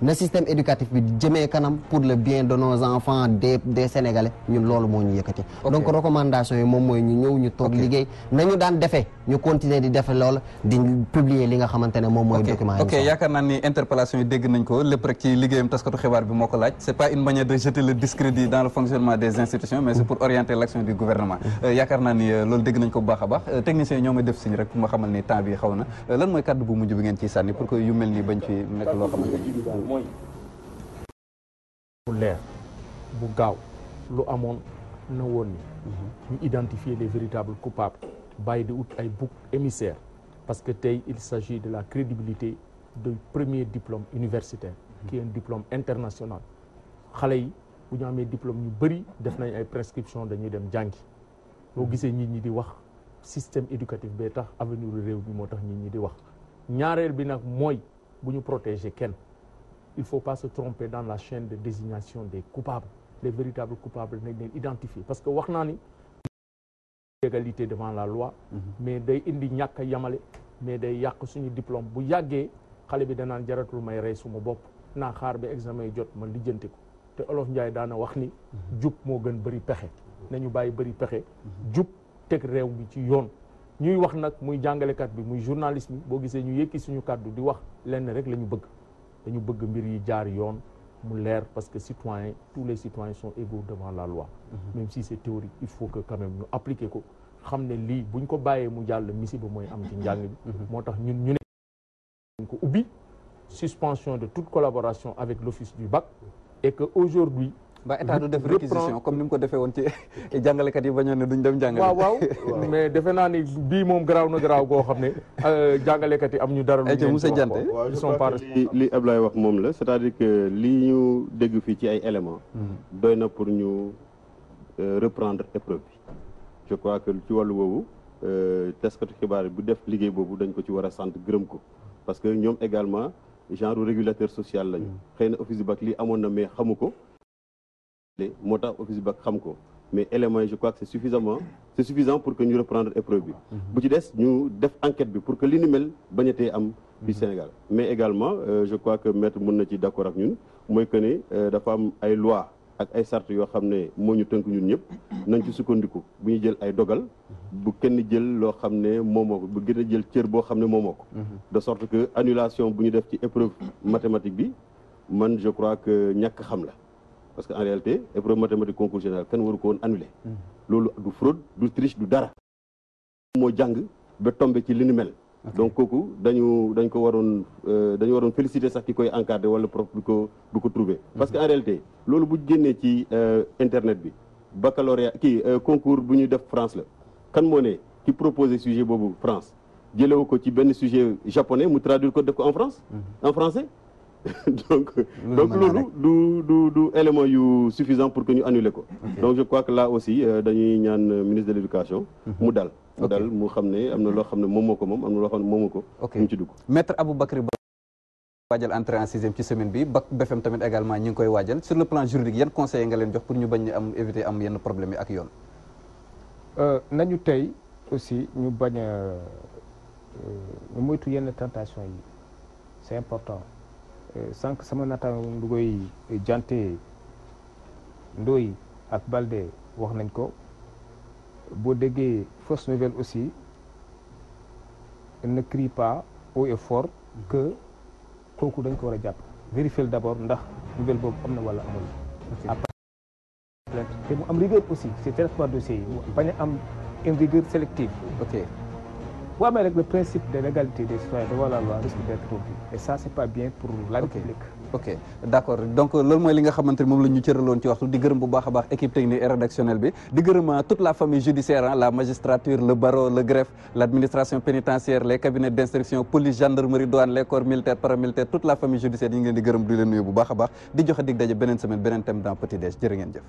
na système éducatif bi jëmee kanam pour le bien de nos enfants des Sénégalais ñun loolu moo ñu yëkkati donc recommandation yi moom mooy ñu ñëw ñu toog liggéey nañu daan defee ñu continuer di defe loolu di publier li nga xamante ne moom mooy document yi ok yaakaar naa ni interpellation yi dégg nañ ko lépp rek ci liggéeyam taskatu xibaar bi moo ko laaj c'est pas une manière de jeter le discrédit dans le fonctionnement des institutions mais c'est pour orienter l'action du gouvernement yaakaar naa ni loolu dégg nañ ko bu baax a baax techniciens yi ñoo may def signe rek pour ma xamal ni temps bi xaw na lan mooy kàddu bu mujj bi ngeen ciy sànni pour que yu mel ni bañ fi nekk loo xamante ni mooy bu leer bu gaaw lu amoon na woon ni ñu identifier les véritables coupables bàyyi di ut ay boucs émissaires parce que tey il s'agit de la crédibilité du premier diplôme universitaire qui est un diplôme international xale yi bu ñu amee diplôme ñu bëri def nañ ay prescription dañuy dem jàngi boo gisee nit ñi di wax système éducatif bee tax avenir réew bi moo tax nit ñi di wax ñaareel bi nag mooy bu ñu protéger kenn il faut pas se tromper dans la chaîne de désignation des coupables les véritables coupables nañ leen identifier parce que wax naa ni égalité devant la loi mais day indi ñàkk a yamale mais day yàq suñu diplôme bu yàggee xale bi danaan jaratul may rey suma bopp naa xaar ba examen yi jot ma lijjanti ko te Olof Njaay daana wax ni jub moo gën bëri pexe nañu bàyyi bëri pexe jub teg réew mi ci yoon ñuy wax nag muy jàngalekat bi muy journaliste bi boo gisee ñu yëkki suñu kàddu di wax lenn rek la ñu bëgg dañu bëgg mbir yi jaar yoon mu leer parce que citoyens tous les citoyens sont égaux devant la loi même si c'est théorique il faut que quand même ñu appliquer ko xam ne lii buñ ko bàyyee mu jàll misiba mooy am ci njàng bi moo tax ñun ñu ne ko ubbi suspension de toute collaboration avec l'office du bac et que aujourd'hui ba état du def réquisition comme ni mu ko defee woon ci jàngalekat yi bañoon ne duñ dem jàngale waaw mais defe naa ni bii moom garaaw na garaaw goo xam ne jàngalekat yi am ñu dara lu monsieur Dianté ils sont pas li Ablaye wax moom la c'est-à-dire que li ñu dégg fii ci ay éléments doy na pour ñu reprendre épreuve bi je crois que ci wàllu boobu taskatu xibaar bu def liggéey boobu dañ ko ci war a sant gërëm ko parce que ñoom également genre régulateur social lañu xëy na office du bac lii amoon na mais xamu ko moo tax office du bac xam ko mais éléments yi je crois que c'est suffisant pour que ñu reprendre épreuve bi bu ci des ñu def enquête bi pour que li ni mel bañatee am fii Sénégal mais également je crois que maître mën na ci d'accord ak ñun mooy que ni dafa am ay loi ak ay sart yoo xam ne moo ñu tënk ñun ñëpp nañ ci sukkandiku bu ñu jël ay dogal bu kenn jël loo xam ne moomoo ko bu gën a jël cër boo xam ne moomoo ko de sorte que annulation bu ñu def ci épreuve mathématique bi man je crois que ñàkk xam la parce que en réalité épreuve mathématique concours général kenn waru ko woon annulé loolu du fraude du triche du dara moo jàng ba tombé ci li ni mel donc kooku dañ ko waroon féliciter sax ki koy encadré wala prof bi ko trouvé parce que en réalité loolu bu génnee ci internet bi baccalauréat concours bu ñu def France la kan moo ne ki proposé sujet boobu France jëlewu ko ci benn sujet japonais mu traduire ko def ko en France en français donc loolu du élément yu suffisant pour que ñu annuler ko donc je crois que là aussi dañuy ñaan ministre de l'éducation mu dal mu xam ne am na loo xam ne moom moo ko moom am na loo xam ne moomu ko mu ci dugg maître Aboubacry Ba waajal entrée en sixième ci semaine bi bac BFM tamit également ñi ngi koy waajal sur le plan juridique yan conseil nga leen jox pour ñu bañ am éviter am yenn problème yi ak yoon nañu tey aussi ñu bañ a ñu moytu yenn tentation yi c'est important sànq sama naataango lu koy jante Ndoye ak Balde wax nañ ko boo déggee fausse nouvelle aussi ne crie pas haut et fort que kooku dañ ko war a jàpp vérifier d'abord ndax nouvelle boobu am na wala amul après te mu am rigueur aussi c'est traitement dossier yi bañ a am une rigueur sélective boo amee rek le principe de l'égalité des citoyens devant la loi risque d'être rompu et ça c'est pas bien pour la République ok d'accord donc loolu mooy li nga xamante ni moom la ñu cëraloon ci waxtu di gërëm bu baax a baax équipe technique et rédactionnelle bi di gërëm toute la famille judiciaire la magistrature le barreau le greffe l'administration pénitentiaire les cabinets d'instruction police gendarmerie douane les corps militaires paramilitaires toute la famille judiciaire yi ngi leen di gërëm di leen nuyu bu baax a baax di joxe dig daje beneen semaine beneen thème dans Petit Déj jërë ngeen jëf